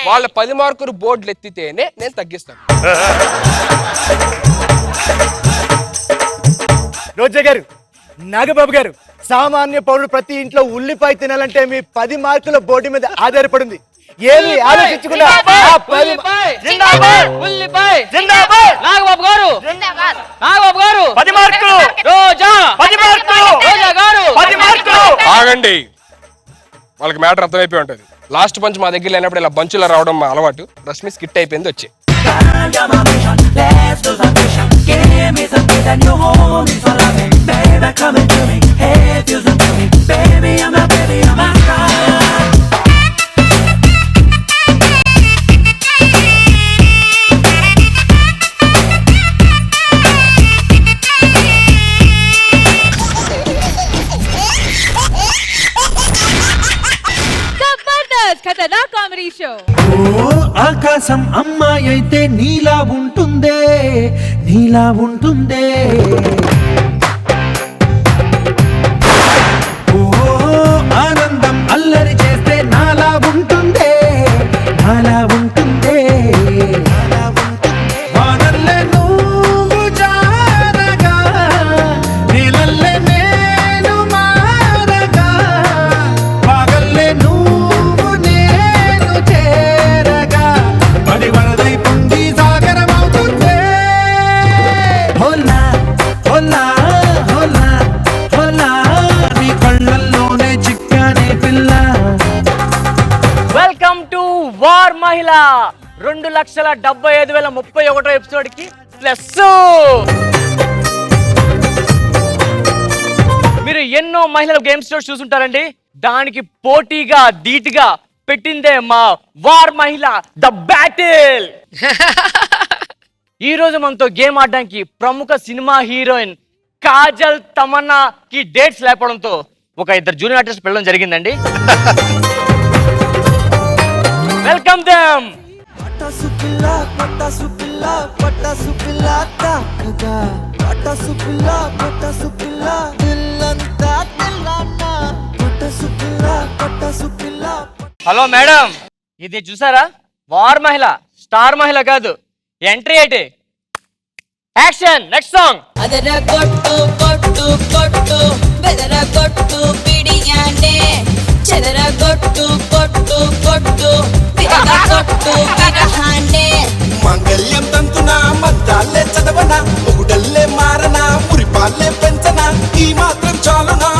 వాళ్ళ 10 మార్కులు బోర్డులు ఎత్తితేనే నేను తగ్గిస్తాను. రోజా గారు, నాగబాబు గారు, సామాన్య పౌరుడు ప్రతి ఇంట్లో ఉల్లిపాయ తినాలంటే మీ 10 మార్కుల బోర్డు మీద ఆధారపడింది. ఏమి ఆలోచించకుండా నాగబాబు గారు 10 మార్కులు, రోజా 10 మార్కులు, రోజా గారు 10 మార్కులు. ఆగండి, వాళ్ళకి మ్యాటర్ అర్థమైపోయి ఉంటుంది. లాస్ట్ పంచ్ మా దగ్గర లేనప్పుడు ఇలా బంచులో రావడం మా అలవాటు. రష్మి స్కిట్ అయిపోయింది, వచ్చి కామెడీ షో. ఆకాశం అమ్మాయి అయితే నీలా ఉంటుందే. ఓ ఆనందం అల్లరి చేస్తే నాలా ఉంటుందే. వానల్లే నువ్వు జారగా, నీలల్లే నేను మారగా, పగల్లే నువ్వు నేను చేరగా, పడి వరదై పొంగి సాగరమవుతుందే. హోలా హోలా హోలా హోలా, నీ కళ్ళల్లోనే చిక్కానే పిల్ల. వెల్కమ్ టు వార్ మహిళ 2,75,031 ఎపిసోడ్ కి ప్లస్. మీరు ఎన్నో మహిళల గేమ్ షోస్ చూసుంటారండి. దానికి పోటీగా ధీటుగా పెట్టిందే మా వార్ మహిళ ద బ్యాటిల్. ఈ రోజు మనతో గేమ్ ఆడడానికి ప్రముఖ సినిమా హీరోయిన్ కాజల్ తమన్నాకి డేట్స్ లేపడంతో ఒక ఇద్దరు జూనియర్ ఆర్టిస్ట్ పిలవడం జరిగిందండి. Welcome them. హలో మేడం, ఇది చూసారా? వార్ మహిళ, స్టార్ మహిళ కాదు. ఎంట్రీ ఏంటి? యాక్షన్. Next song. ಅದರ ಕೊಟ್ಟು ಕೊಟ್ಟು ಕೊಟ್ಟು ಬೆದರ ಕೊಟ್ಟು ಬಿಡಿಯಾನೆ ಚದರ ಕೊಟ್ಟು ಕೊಟ್ಟು ಕೊಟ್ಟು ಬಿಡಗ ಕೊಟ್ಟು ಬಿಡಹಾನೆ మంగళ్యం తంతున మద్దాలే చదవనా మొగుడల్లే మారనా మురిపాలే పెంచనా ఈ మాత్రం చాలునా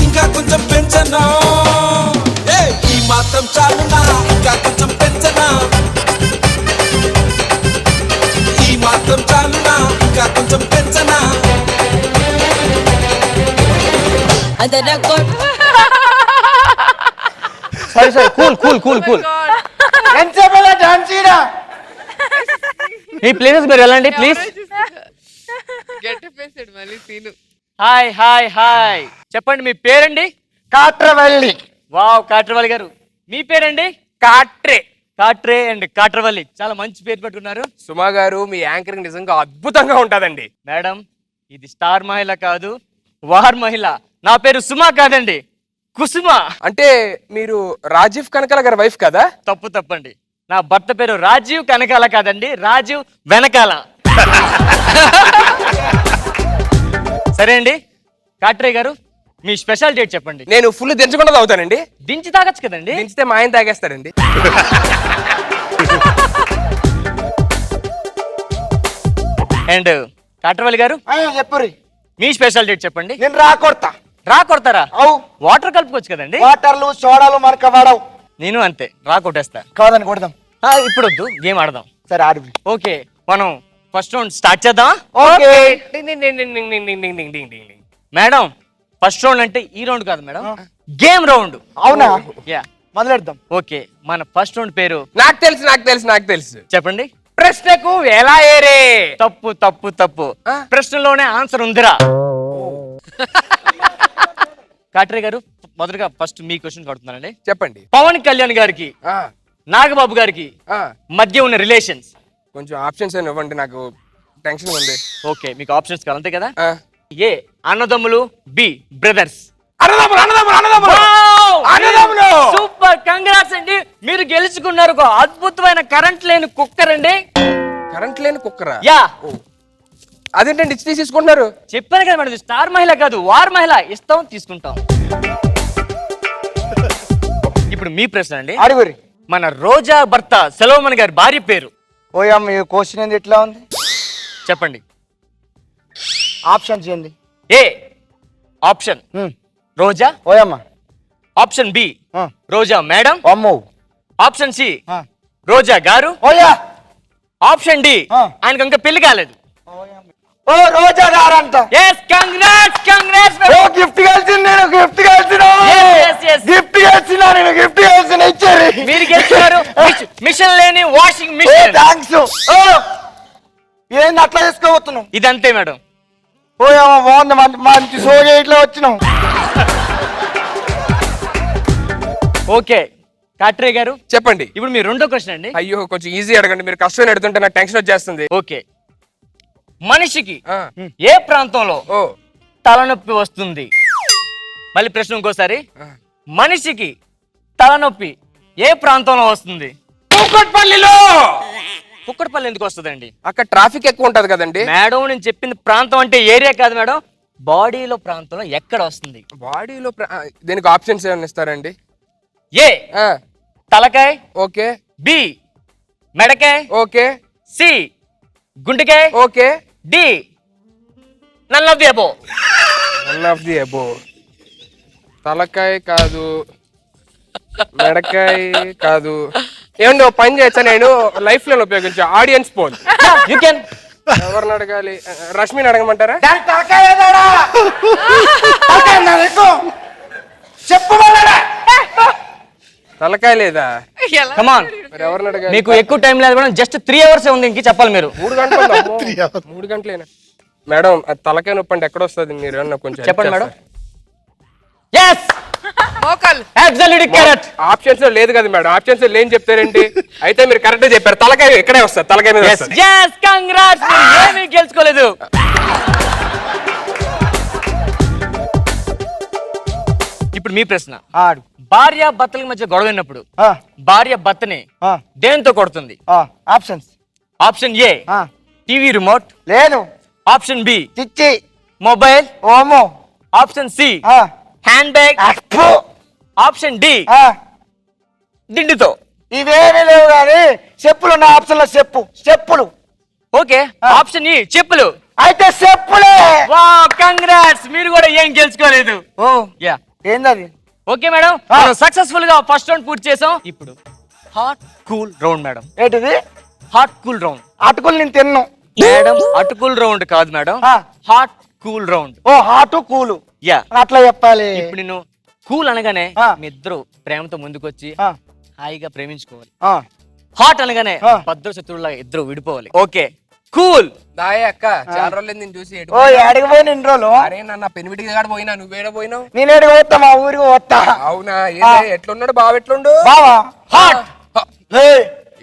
ఇంకా కొంచెం పెంచనా ఈ మాత్రం చాలునా ఇంకా కొంచెం పెంచనా ఈ మాత్రం చాలునా ఇంకా కొంచెం పెంచనా ಅದರ ಕೊಟ್ಟು sorry cool cool cool cool. మీ ప్లేసెస్ మీరు వెళ్ళండి ప్లీజ్. Hi hi hi. చెప్పండి మీ పేరండి? కాట్రవల్లి. వావ్, కాట్రవల్లి గారు. మీ పేరండి? కాట్రే. కాట్రే అండ్ కాట్రవల్లి, చాలా మంచి పేరు పెట్టుకున్నారు. సుమా గారు, మీ యాంకరింగ్ నిజంగా అద్భుతంగా ఉంటదండి. మేడం, ఇది స్టార్ మహిళ కాదు, వార్ మహిళ. నా పేరు సుమా కాదండి, కుసుమ. అంటే మీరు రాజీవ్ కనకాల గారి వైఫ్ కదా? తప్పండి. నా భర్త పేరు రాజీవ్ కనకాల కాదండి, రాజీవ్ వెనకాల. సరే అండి, కాట్రే గారు మీ స్పెషల్ డేట్ చెప్పండి. నేను ఫుల్ దించకుండా తాగుతానండి. దించి తాగొచ్చు కదండి. దించితే మా ఆయన తాగేస్తాడండి. అండ్ కాట్రవల్లి గారు చెప్పురి. మీ స్పెషల్ డేట్ చెప్పండి. నేను రాకొడతా. రా కొడతారా? అవు. వాటర్ కలుపుకోవచ్చు కదండి. వాటర్లు సోడాలు మనకు వాడవు. నేను అంతే, రా కొట్టేస్తా. కాదని కొడదాం. ఇప్పుడు వద్దు, గేమ్ ఆడదాం. సరే ఆడు. ఓకే, మనం ఫస్ట్ రౌండ్ స్టార్ట్ చేద్దామా? ఓకే. మేడం, ఫస్ట్ రౌండ్ అంటే ఈ రౌండ్ కాదు మేడం, గేమ్ రౌండ్. అవునా? యా, మొదలెడదాం. ఓకే. మన ఫస్ట్ రౌండ్ పేరు నాకు తెలుసు. చెప్పండి. ప్రశ్నకు ఎలా ఏరే. తప్పు. ప్రశ్నలోనే ఆన్సర్ ఉందిరా. కాట్రే గారు, మొదటగా ఫస్ట్ మీ క్వశ్చన్ కడుతున్నానండి. చెప్పండి. పవన్ కళ్యాణ్ గారికి ఆ, నాగబాబు గారికి ఆ, మధ్య ఉన్న రిలేషన్స్. కొంచెం ఆప్షన్స్ అని ఇవ్వండి, నాకు టెన్షన్ ఉంది. ఓకే, మీకు ఆప్షన్స్ కావాలి అంతే కదా? ఆ. ఏ అన్నదమ్ములు, బి బ్రదర్స్. అన్నదమ్ములు. సూపర్, కంగ్రాట్స్ అండి, మీరు గెలుచుకున్నారు ఒక అద్భుతమైన కరెంట్ లేని కుక్కర్ అండి. కరెంట్ లేని కుక్కరా? యా. అదేంటండి ఇచ్చి తీసుకుంటున్నారు? చెప్పాను కదా మేడం, స్టార్ మహిళ కాదు, వార్ మహిళ. ఇస్తాం, తీసుకుంటాం. ఇప్పుడు మీ ప్రశ్న అండి. అడుగురి. మన రోజా భర్త సెలవమణి గారి భార్య పేరు. ఓయమ్మ, ఈ క్వశ్చన్ ఏంది ఎట్లా ఉంది? చెప్పండి. ఆప్షన్ చేయండి. A option Roja. ఓయమ్మ. Option B Roja madam. అమ్మో. ఆప్షన్ సి రోజా గారు. ఓయా. ఆప్షన్ డి ఆయనకు ఇంకా పెళ్లి కాలేదు. ఓ రోజా గారంట. Yes, congrats. ఓ గిఫ్ట్ కలిసింది. నేను గిఫ్ట్ కలిసిన. గిఫ్ట్ కలిసిన. నేను గిఫ్ట్ కలిసిన. ఇచ్చారు. మీరు గెలిచారు మిషన్ లేని వాషింగ్ మిషన్. థ్యాంక్స్. ఏంది అట్లా చేసుకోబోతున్నావు? ఇదంతే మేడం. ఓయమ్మ, బాగుంది. మంచి సోగే ఇట్లా వచ్చినావు. ఓకే, కాట్రే గారు చెప్పండి. ఇప్పుడు మీ రెండో క్వశ్చన్ అండి. అయ్యో, కొంచెం ఈజీ అడగండి, మీరు కష్టం అడుగుతుంటే నాకు టెన్షన్ వచ్చేస్తుంది. ఓకే, మనిషికి ఆ. ఏ ప్రాంతంలో ఓ, తలనొప్పి వస్తుంది? మళ్ళీ ప్రశ్న ఇంకోసారి. మనిషికి తలనొప్పి ఏ ప్రాంతంలో వస్తుంది? కూకట్పల్లిలో. కుక్కడపల్లి ఎందుకు వస్తుందండి? అక్కడ ట్రాఫిక్ ఎక్కువ ఉంటది కదండి. మేడం, నేను చెప్పింది ప్రాంతం అంటే ఏరియా కాదు మేడం, బాడీలో ప్రాంతంలో ఎక్కడ వస్తుంది? బాడీలో దీనికి ఆప్షన్స్ ఏమైనా ఇస్తారండి? ఏ ఆ, తలకాయ. ఓకే. బి మెడకాయ. ఓకే. సి గుండెకాయ. Okay. D none of the above. None of the above. తలకాయ కాదు, మెడకాయ కాదు. ఏమండి, ఓ పని చేయొచ్చా? నేను లైఫ్ లో ఉపయోగించా ఆడియన్స్ పోల్. You can. ఎవరిని అడగాలి? రష్మిని అడగమంటారా? చెప్పు. తలకాయ లేదా కమాన్ మరి ఎవరిని అడగాలి మీకు ఎక్కువ టైం లేదు మేడం, జస్ట్ 3 hours ఉంది ఇంక చెప్పాలి మీరు. 3 గంటలు 3 గంటలేనా మేడం? అది తలకాయ నొప్పి అంటే ఎక్కడ వస్తుంది? మీరు ఏమన్నా కొంచెం చెప్పండి madam. yes absolutely correct. Options లేదు కదా మేడం, ఆప్షన్స్ లేని చెప్తారేంటి? అయితే మీరు కరెక్ట్ చెప్పారు, తలకాయ ఇక్కడే వస్తుంది, తలకాయ మీద వస్తుంది. yes congrats, మీరు ఏమీ గెలుచుకోలేదు. ఇప్పుడు మీ ప్రశ్న. భార్య భర్తల మధ్య గొడవ అయినప్పుడు భార్య భర్తని దేంతో కొడుతుంది? Options. Option A TV remote, లేదు. ఆప్షన్ బి చిచ్చి, మొబైల్, ఓమో, ఆప్షన్ సి హ్యాండ్ బ్యాగ్, అప్పు, ఆప్షన్ డి దిండుతో. ఇవేమీ లేవు కానీ చెప్పులు ఉన్న ఆప్షన్ లో చెప్పులు. ఓకే, ఆప్షన్ ఈ చెప్పులు. అయితే చెప్పులే. వావ్ కంగ్రాట్స్, మీరు కూడా ఏం గెలుచుకోలేదు. ఓ యా ఏందది? ఓకే మేడం, మనం సక్సెస్ఫుల్ గా ఫస్ట్ రౌండ్ పూర్తి చేసాం. ఇప్పుడు హాట్ కూల్ రౌండ్ మేడం. ఏంటిది? Hot cool round. అటుకులు నేను తిన్ను మేడం. అటుకుల్ రౌండ్ కాదు మేడం, హాట్ కూల్ రౌండ్. ఓ హాటు కూలు. యా అట్లా చెప్పాలి. ఇప్పుడు నేను కూల్ అనగానే మీ ఇద్దరు ప్రేమతో ముందుకొచ్చి హాయిగా ప్రేమించుకోవాలి. హాట్ అనగానే భద్ర శత్రువులాగా ఇద్దరు విడిపోవాలి. Okay cool. దాయే అక్క, చాలా రోజులు నేను చూసి ఓ ఎడికి పోయిన ఇన్ని రోజులు. అరే నన్న పెనిమిటికి కాడ పోయినా, నువ్వేడ పోయినావు? నేను ఎడికి పోతా, మా ఊరికి పోతా. అవునా? ఎట్లున్నాడు బావ? ఎట్లుండు బావా? హాట్.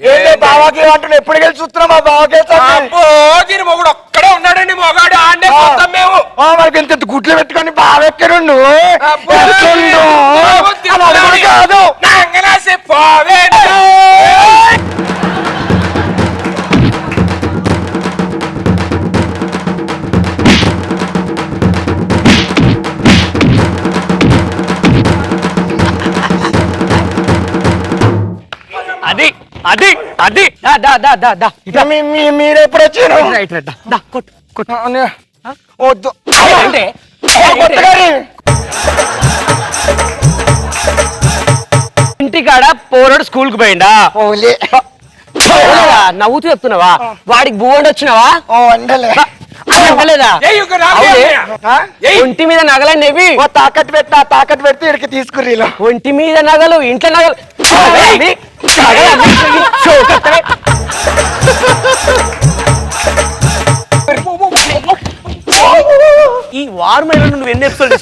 ఏంటి బావాకి అంటున్నా? ఎప్పుడు గెలిచి చూస్తున్నా మా బావకి. దీని మొగుడు ఒక్కడే ఉన్నాడండి, మొగాడు ఆడే పోతాం మేము. మనకి ఇంత గుడ్లు పెట్టుకొని బావ ఎక్కడుండు కాదు. అది అది అది మీరు ఎప్పుడు వచ్చారు? రైట్ రైట్ కొట్టు కొట్టు. వద్దు అంటే ఇంటికాడ పోరాడు స్కూల్ కు పోయిండా? నవ్వుతూ చెప్తున్నావా? వాడికి భూవండి వచ్చినావా? ఒంటి మీద నగలనేవి తాకట్టు పెట్టి ఇక్కడికి తీసుకుర్రీ. ఒంటి మీద నగలు, ఇంట్లో నగలు. ఈ వారు మహిళలు నువ్వు ఎన్ని ఎపిసోడ్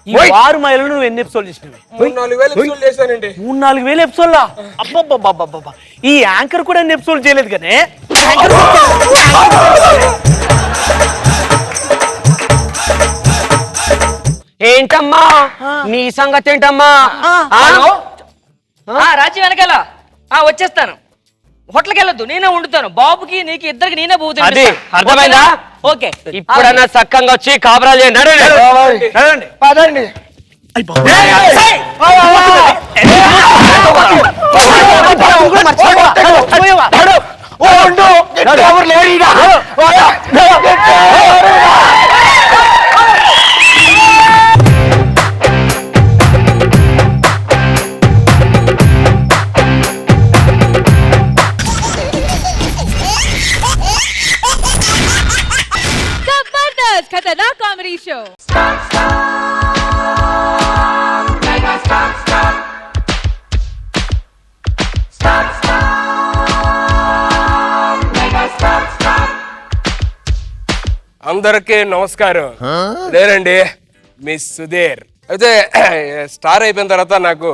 ఈ వారు మహిళలు నువ్వు ఎన్ని ఎపిసోడ్ చేసినవి? 3-4 చేశానండి. 3-4 ఎపిసోడ్లా? అబ్బబ్బబ్బబ్బబ్బా, ఈ యాంకర్ కూడా ఎన్ని ఎపిసోడ్ చేయలేదు కానీ. ఏంటమ్మా నీ సంగతి ఏంటమ్మా? రాజీ వెనకాల వచ్చేస్తాను. హోటల్కి వెళ్ళొద్దు, నేనే వండుతాను. బాబుకి నీకు ఇద్దరికి నేనే పోతుంది. అర్థమైందా? ఓకే, ఇప్పుడన్నా చక్కగా వచ్చి కాపురాలు చేయండి. పదండి. ఎవరు లేరు. जबरदस्त खतरनाक कॉमेडी शो. అందరికీ నమస్కారం. లేరండి మీ సుధీర్. అయితే స్టార్ అయిపోయిన తర్వాత నాకు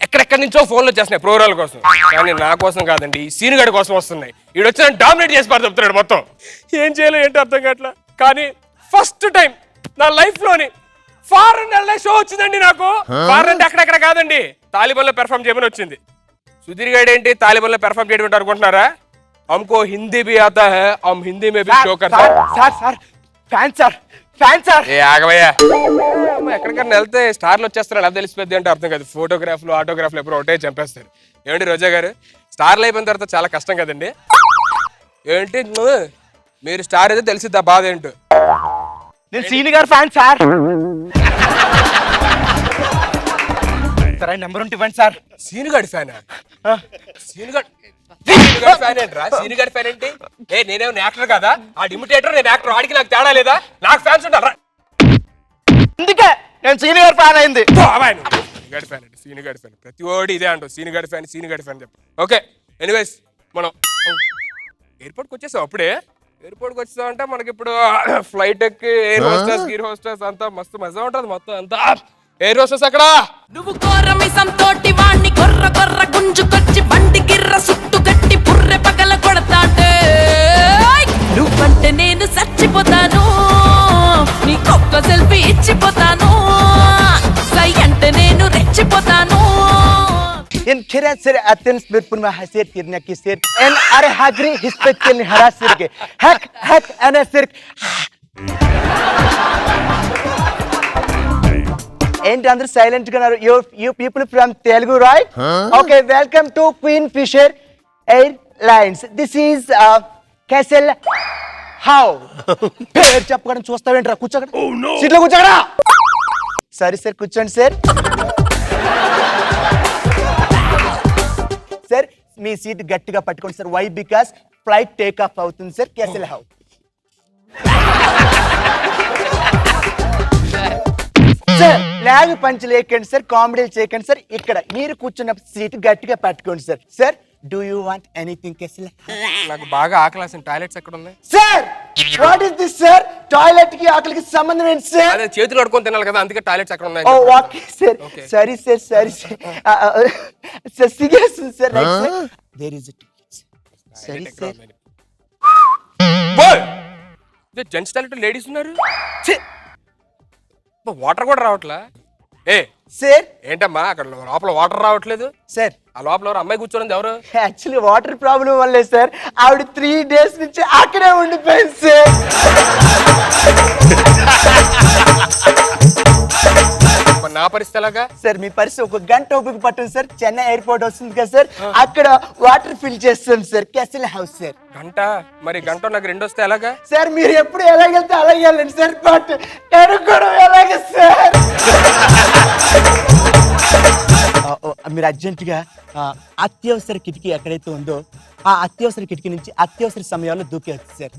ఎక్కడెక్కడి నుంచో ఫోన్లు వచ్చేస్తున్నాయి ప్రోగ్రాల కోసం, కానీ నా కోసం కాదండి, ఈ సీనుగాడి కోసం వస్తున్నాయి. ఈడు వచ్చి డామినేట్ చేసి పారు చెప్తున్నాడు మొత్తం. ఏం చేయాలో ఏంటో అర్థం కావట్లా. కానీ ఫస్ట్ టైం నా లైఫ్ లోని ఫారెన్ వెళ్ళే షో వచ్చిందండి నాకు. ఫారెన్ అంటే అక్కడెక్కడ కాదండి, తాలిబాన్లో పెర్ఫామ్ చేయమని వచ్చింది. సుధీర్ గారు ఏంటి తాలిబాన్లో పెర్ఫామ్ చేయడం అనుకుంటున్నారా? हमको हिंदी भी आता है, हम हिंदी में भी शो करते हैं. ఏ ఆగవయ్యా, ఎక్కడికన్నా వెళ్తే స్టార్లు వచ్చేస్తారు, అలా తెలిసిపోద్ది అంటే అర్థం కాదు. ఫోటోగ్రాఫ్లు ఆటోగ్రాఫ్లు ఎప్పుడు ఒకటే చంపేస్తారు. ఏమండి రోజా గారు, స్టార్లు అయిపోయిన తర్వాత చాలా కష్టం కదండి. ఏంటి మీరు స్టార్ అయితే తెలిసిద్దా బాధ ఏంటో? నేను సీని గారు ఫ్యాన్ సార్. నెంబర్ ఉంటే ఇవ్వండి సార్. సీనుగాడి ఫ్యానా? సీనుగాడి ఫ్యాన్ ఏంట్రా? సీనుగాడి ఫ్యాన్ ఏంటి? నేనేమో యాక్టర్ కదా, ఆ ఇమిటేటర్, నేను యాక్టర్. ఆడికి నాకు తేడా లేదా? నాకు ఫ్యాన్స్ ఉంటారా? అందుకే నేను సీని గారి ఫ్యాన్ అయింది. గడిపాను సీని గడిపాను ప్రతి ఓడి ఇదే అంటావు సీని గడిపాను చెప్పి. ఓకే ఎనీవేస్ మనం ఎయిర్పోర్ట్కి వచ్చేసాం. అప్పుడే ఎయిర్పోర్ట్కి వచ్చేసాం అంటే మనకి ఇప్పుడు ఫ్లైట్ ఎక్కి ఎయిర్ హోస్టెస్ అంతా మస్తు మజా ఉంటుంది మొత్తం అంతా. ఎయిర్ హోస్టెస్ అక్కడ నువ్వు కోరమిసం తోటి వాణ్ణి కొర్ర కొర్ర గుంజుకొచ్చి బండి గిర్ర సుట్టు గట్టి పుర్రె పగల కొడతాంటే నువ్వంటే నేను చచ్చిపోతాను, నీకొక్క సెల్ఫీ ఇచ్చిపోతాను, సై అంటే నేను రెచ్చిపోతాను. In kira sir Athens Mirpur में हसीर किरने की सिर en are hagri hispekin harasir ke hack ana sir and under silent ganar you people from Telugu right? Okay, welcome to Queen Fisher Airlines. This is Castle how పేరు చెప్పకుండా చూస్తావేంట్రా కూర్చోక్కడ సీట్లో కూర్చోకడా సరే sir కూర్చోండి sir sir మీ seat గట్టిగా పట్టుకోండి sir why because flight take off అవుతుంది sir కేసల్ how sir లాగ్ పంచ్ లేకండి సార్ కామెడీలు చేయకండి సార్ ఇక్కడ మీరు కూర్చున్న సీట్ గట్టిగా పట్టుకోండి sir sir do you want anything కేసల్ నాకు బాగా ఆకలేసిన టాయిలెట్స్ ఎక్కడ ఉన్నాయి sir what is this sir toilet కి ఆకలికి సంబంధం ఏంటి సార్ అదే చేతులు కడుక్కొని తినాలి కదా అందుకే టాయిలెట్స్ ఎక్కడ ఉన్నాయి. Oh okay sir sorry sir sorry sir serious sir right sir there is it sorry sir boy gents toilet ladies ఉన్నారు. వాటర్ కూడా రావట్లా. ఏ సార్ ఏంటమ్మా అక్కడ లోపల వాటర్ రావట్లేదు. సార్ ఆ లోపల ఎవరు అమ్మాయి కూర్చోండి ఎవరు? యాక్చువల్లీ వాటర్ ప్రాబ్లం వల్లే సార్ ఆవిడ 3 days నుంచి అక్కడే ఉండిపోయింది సార్. నా పరిస్థితి ఎలాగా సార్ మీ పరిస్థితి 1 గంట ఓపిక పట్టుంది సార్ చెన్నై ఎయిర్పోర్ట్ వస్తుంది కదా సార్ అక్కడ వాటర్ ఫిల్ చేస్తాం సార్ కేసల్ హౌస్ సార్. గంట మరి గంట నాకు 2 వస్తే ఎలాగా సార్ మీరు ఎప్పుడు ఎలాగెళ్తే అలాగే వెళ్ళండి సార్ బట్ ఎడుకోవడం ఎలాగే సార్ మీరు అర్జెంటుగా అత్యవసర కిటికీ ఎక్కడైతే ఉందో ఆ అత్యవసర కిటికీ నుంచి అత్యవసర సమయంలో దూకేవచ్చు సార్.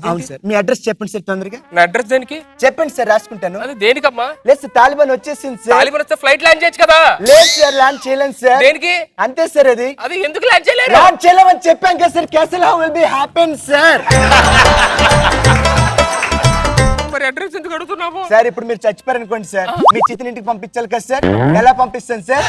అవును సార్ మీ అడ్రస్ చెప్పండి సార్ తొందరగా. నా అడ్రస్ దేనికి చెప్పండి సార్ రాసుకుంటాను. అది దేనికమ్మా? లేదు సార్ తాలిబాన్ వచ్చేసింది సార్. తాలిబాన్ వస్తే ఫ్లైట్ ల్యాండ్ చేయొచ్చు కదా. లేదు సార్ ల్యాండ్ చేయలేను సార్. దేనికి? అంతే సార్ అది ఎందుకు ల్యాండ్ చేయలేరు? ల్యాండ్ చేయలేమని చెప్పాం కదా సార్ కేసల్ how will be happen sir. మరి అడ్రస్ ఎందుకు అడుగుతున్నావు సార్? ఇప్పుడు మీరు చచ్చిపోయారనుకోండి సార్ మీ చితిని ఇంటికి పంపించాలి కదా సార్. ఎలా పంపిస్తాను సార్?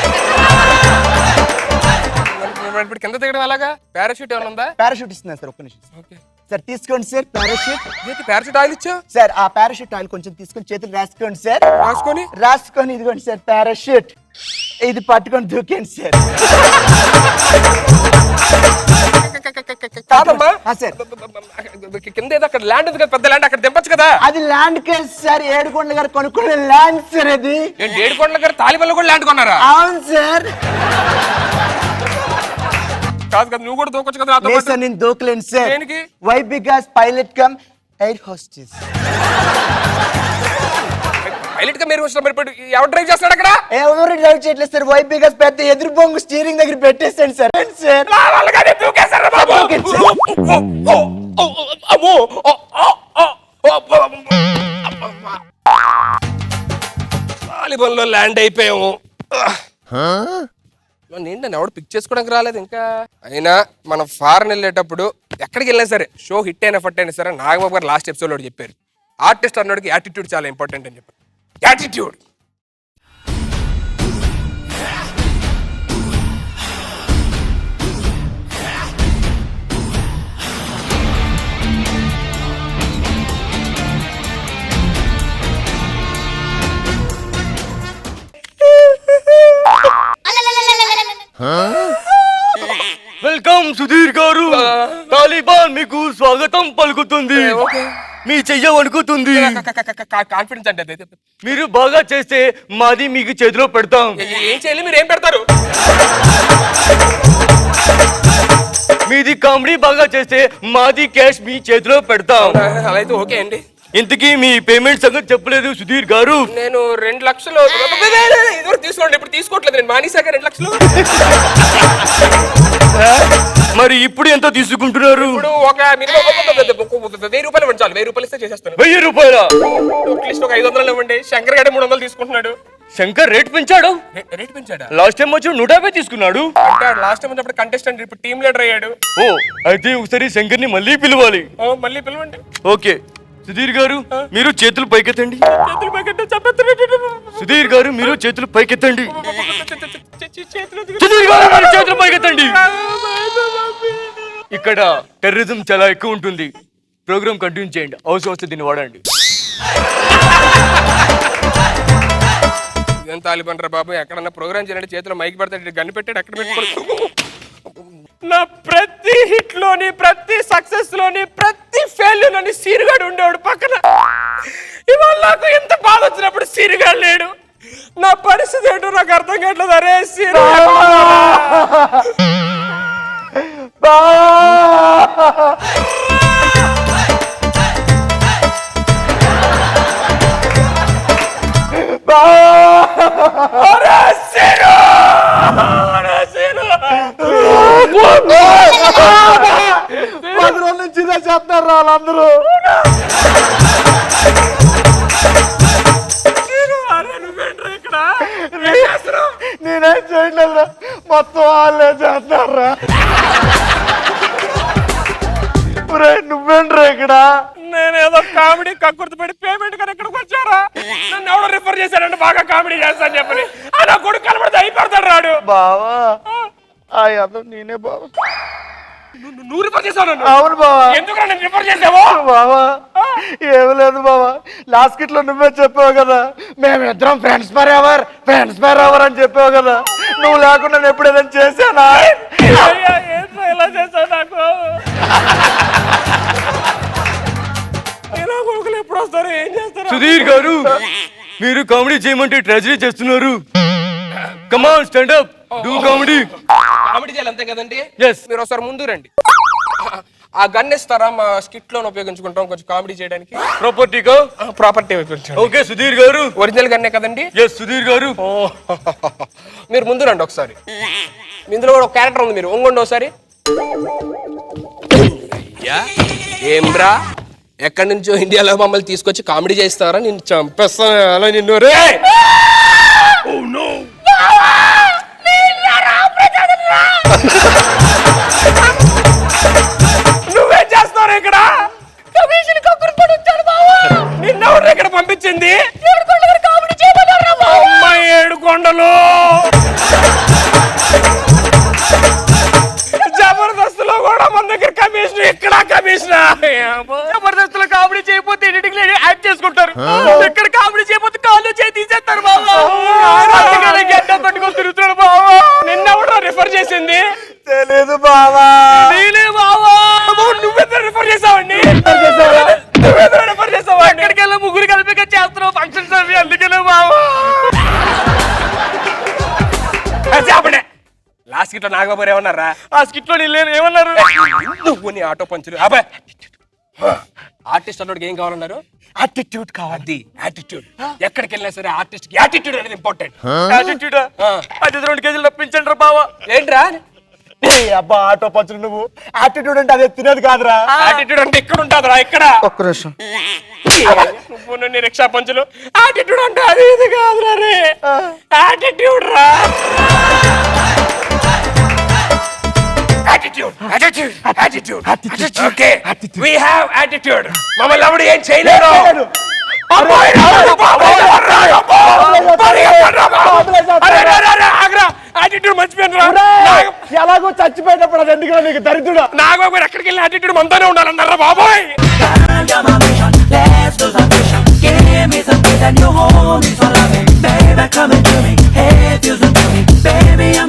ఇప్పుడు కింద దిగడం అలాగా పారాషూట్ ఏమైనా ఉందా? పారాషూట్ ఇస్తున్నాను సార్. ఒక్క నిమిషం సార్ తీసుకోండి సార్ పారాషూట్. పారాషూట్ ఆయిల్ ఇచ్చా సార్ ఆ పారాషూట్ ఆయిల్ కొంచెం తీసుకొని చేతులు రాసుకోండి సార్. రాసుకొని ఇదిగోండి సార్ పారాషూట్ ఇది పట్టుకొని దూకేండి సార్. కాదమ్మా సార్ కింద ఏదో అక్కడ ల్యాండ్ ఉంది కదా పెద్ద ల్యాండ్ అక్కడ దింపచ్చు కదా. అది ల్యాండ్ కేసు సార్ ఏడుకొండల గారు కొనుక్కునే ల్యాండ్ సార్ అది. ఏడుకొండల గారు తాలిబాన్లో కూడా ల్యాండ్ కొన్నారా? అవును సార్. కాదు కదా నువ్వు కూడా దూకొచ్చు కదా. లేదు సార్ నేను దూకలేను సార్. దేనికి? Why because pilot cum air hostess. Pilot గా మీరు ఎవరు డ్రైవ్ చేస్తాడు అక్కడ? ఎవరు డ్రైవ్ చేయట్లేదు సార్. వై బికాస్ పెద్ద ఎదురు బొంగు స్టీరింగ్ దగ్గర పెట్టేసాను సార్. సార్ తాలిబాన్ లో ల్యాండ్ అయిపోయాము. ఏంటని ఎవడు పిక్ చేసుకోవడానికి రాలేదు ఇంకా. అయినా మనం ఫారెన్ వెళ్ళేటప్పుడు ఎక్కడికి వెళ్ళినా సరే షో హిట్ అయినా ఫట్ అయినా సరే నాగబాబు గారు లాస్ట్ ఎపిసోడ్ లో చెప్పారు ఆర్టిస్ట్ అన్నోడికి యాటిట్యూడ్ చాలా ఇంపార్టెంట్ అని చెప్పారు. యాటిట్యూడ్ వెల్కమ్ సుధీర్ గారు. తాలిబాన్ మీకు స్వాగతం పలుకుతుంది. మీ చెయ్య వణుకుతుంది. కాన్ఫిడెన్స్ అంటే మీరు బాగా చేస్తే మాది మీకు చేతిలో పెడతాం. ఏం చేయాలి? మీరు ఏం పెడతారు? మీది కామెడీ బాగా చేస్తే మాది క్యాష్ మీ చేతిలో పెడతాం. అలా అయితే ఓకే అండి. ఇంతకీ మీ పేమెంట్ సంగతి చెప్పలేదు సుధీర్ గారు. నేను 2 లక్షలు ఇదివరకు తీసుకోండి, ఇప్పుడు తీసుకోవట్లేదు. నేను మానేశాక 2 లక్షలు. మరి ఇప్పుడు ఎంత తీసుకుంటున్నారు? ఇప్పుడు ఒక 1000 రూపాయలు ఇవ్వండి చాలు. 1000 రూపాయలు ఇస్తే చేసేస్తాను. 1000 రూపాయల అట్లీస్ట్ ఒక 500 ఇవ్వండి. శంకర్ గడే 300 తీసుకుంటున్నాడు. శంకర్ రేట్ పెంచాడు. రేట్ పెంచాడా? లాస్ట్ టైం వచ్చి 150 తీసుకున్నాడు. అంటే లాస్ట్ టైం వచ్చినప్పుడు కంటెస్టెంట్, ఇప్పుడు టీమ్ లీడర్ అయ్యాడు. ఓ అయితే ఒకసారి శంకర్ ని మళ్ళీ పిలవాలి. మళ్ళీ పిలవండి. ఓకే సుధీర్ గారు మీరు చేతులు పైకెత్తండి. చేతులు పైకెత్తే చంపేస్తాడు. సుధీర్ గారు మీరు చేతులు పైకెత్తండి. చేతులు సుధీర్ గారు మీరు చేతులు పైకెత్తండి. ఇక్కడ టెర్రరిజం చాలా ఎక్కువ ఉంటుంది. ప్రోగ్రామ్ కంటిన్యూ చేయండి. అవసరం వస్తే దీన్ని వాడండి. ఎంత తాలిబండ్రా బాబు, ఎక్కడన్నా ప్రోగ్రామ్ చేయాలంటే చేతిలో మైక్ పెడతాడు, గన్ను పెట్టాడు, ఎక్కడ పెట్టుకోడు. నా ప్రతి హిట్ లోని, ప్రతి సక్సెస్ లోని, ప్రతి ఫెయిల్యూర్ లోని సీరుగాడు ఉండేవాడు పక్కన. ఇవాళ నాకు ఎంత బాధ వచ్చినప్పుడు సీరుగాడు లేడు. నా పరిస్థితి ఏంటో నాకు అర్థం కావట్లేదు. అరే సీరు నుంచి చేస్తున్నారు వాళ్ళందరూ. నేనేం చేయట్లేదురా, మొత్తం వాళ్ళే చేస్తున్నారా. నువ్వేంట్రా ఇక్కడ? నేనేదో కామెడీ కక్కుర్తి పెట్టి పేమెంట్ కానీ ఇక్కడికి వచ్చారా? నన్ను ఎవడో రిఫర్ చేశారంటే బాగా కామెడీ చేస్తాను చెప్పని. నా కొడుకు కనబడితే అయిపోతాడు రాడు. బావా నేనే బావా. నువ్వు రిఫర్ చేసావు నన్ను? అవును బావా. ఎందుకు నన్ను రిఫర్ చేసావు? బావా ఏమి లేదు బావా, లాస్ట్ కిట్ లో నువ్వే చెప్పావు కదా, మేమిద్దరం ఫ్రెండ్స్ ఫర్ ఎవర్ అని చెప్పావు కదా. నువ్వు లేకుండా నేను ఎప్పుడు ఏదైనా చేశానా? ఎలా చేసావు నాకు? కొడుకులు ఎప్పుడు వస్తారు, ఏం చేస్తారు? సుధీర్ గారు మీరు కామెడీ చేయమంటే ట్రాజడీ చేస్తున్నారు. Come on stand up, do comedy. Comedy చేయాలి అంతే కదండి. Yes. మీరు ఒకసారి ముందు రండి. ఆ గన్ ఇస్తారా? మా స్కిట్ లో ఉపయోగించుకుంటాం కొంచెం కామెడీ చేయడానికి. ప్రాపర్టీగా ప్రాపర్టీ ఓకే. సుధీర్ గారు ఒరిజినల్ గన్నే కదండి? ఎస్ సుధీర్ గారు. మీరు ముందు రండి ఒకసారి. ఇందులో కూడా ఒక క్యారెక్టర్ ఉంది, మీరు ఒంగొండి ఒకసారి. ఏమ్రా, ఎక్కడి నుంచో ఇండియాలో మమ్మల్ని తీసుకొచ్చి కామెడీ చేస్తారా? నేను చంపేస్తాను అలా నిన్ను. రే నువ్వేం చేస్తావు ఇక్కడ? కమిషన్ కక్కుర్పడి వచ్చాడు బావా. నిన్నెవరు ఇక్కడ పంపించింది? అమ్మాయి ఏడుకొండలు జబర్దస్త్ లో కూడా మన దగ్గర కమిషన్, ఇక్కడ కమిషన్. జబర్దస్త్ లో కామెడీ చేయకపోతే ఎడిటింగ్ యాడ్ చేసుకుంటారు, ఇక్కడ కామెడీ చేయకపోతే కాళ్ళు చేయి తీసేస్తారు బాబా. గడ్డ పట్టుకొని తిరుగుతాడు బాబా. నిన్నెవడో రిఫర్ చేసింది? తెలీదు బావా. నువ్వెంత రిఫర్ చేసావండి? రిఫర్ చేసావా? ఎక్కడికి వెళ్ళా ముగ్గురు కలిపి చేస్తున్నావు ఫంక్షన్స్ అవి, అందుకనే బావా. చెప్పండి, లాస్ట్ కిట్ లో నాగబాబు ఏమన్నారా? ఆ స్కిట్ లో నేను ఏమన్నారు? నువ్వు నీ ఆటో పంచులు. అబ్బాయి ఆర్టిస్ట్ అన్నోడికి ఏం కావాలన్నారు? యాటిట్యూడ్ కావాలి. యాటిట్యూడ్ ఎక్కడికి వెళ్ళినా సరే ఆర్టిస్ట్ కి యాటిట్యూడ్ అనేది ఇంపార్టెంట్. యాటిట్యూడా? అది 2 కేజీలు నప్పించండి రా బావా. ఏంట్రా? అబ్బా ఆటో పంచులు, నువ్వు యాటిట్యూడ్ అంటే అదే తినేది కాదురా. యాటిట్యూడ్ అంటే ఇక్కడ ఉంటుందిరా, ఇక్కడ. ఒక్క నిమిషం. నువ్వు నీ రిక్షా పంచులు. యాటిట్యూడ్ అంటే అది ఇది కాదురా రే, యాటిట్యూడ్ రా. Attitude. Okay. We have attitude. మమ్మల్ని ఎవడు ఏం చేయలేరు. ఎలాగో చచ్చిపోయేటప్పుడు అది ఎందుకు నీకు దరిద్రుడా? నాగబాబు ఎక్కడికి వెళ్ళి యాటిట్యూడ్ మనతోనే ఉండాలన్నారా బాబాయ్? Baby, come and do me. Hey, if you're to me, baby, I'm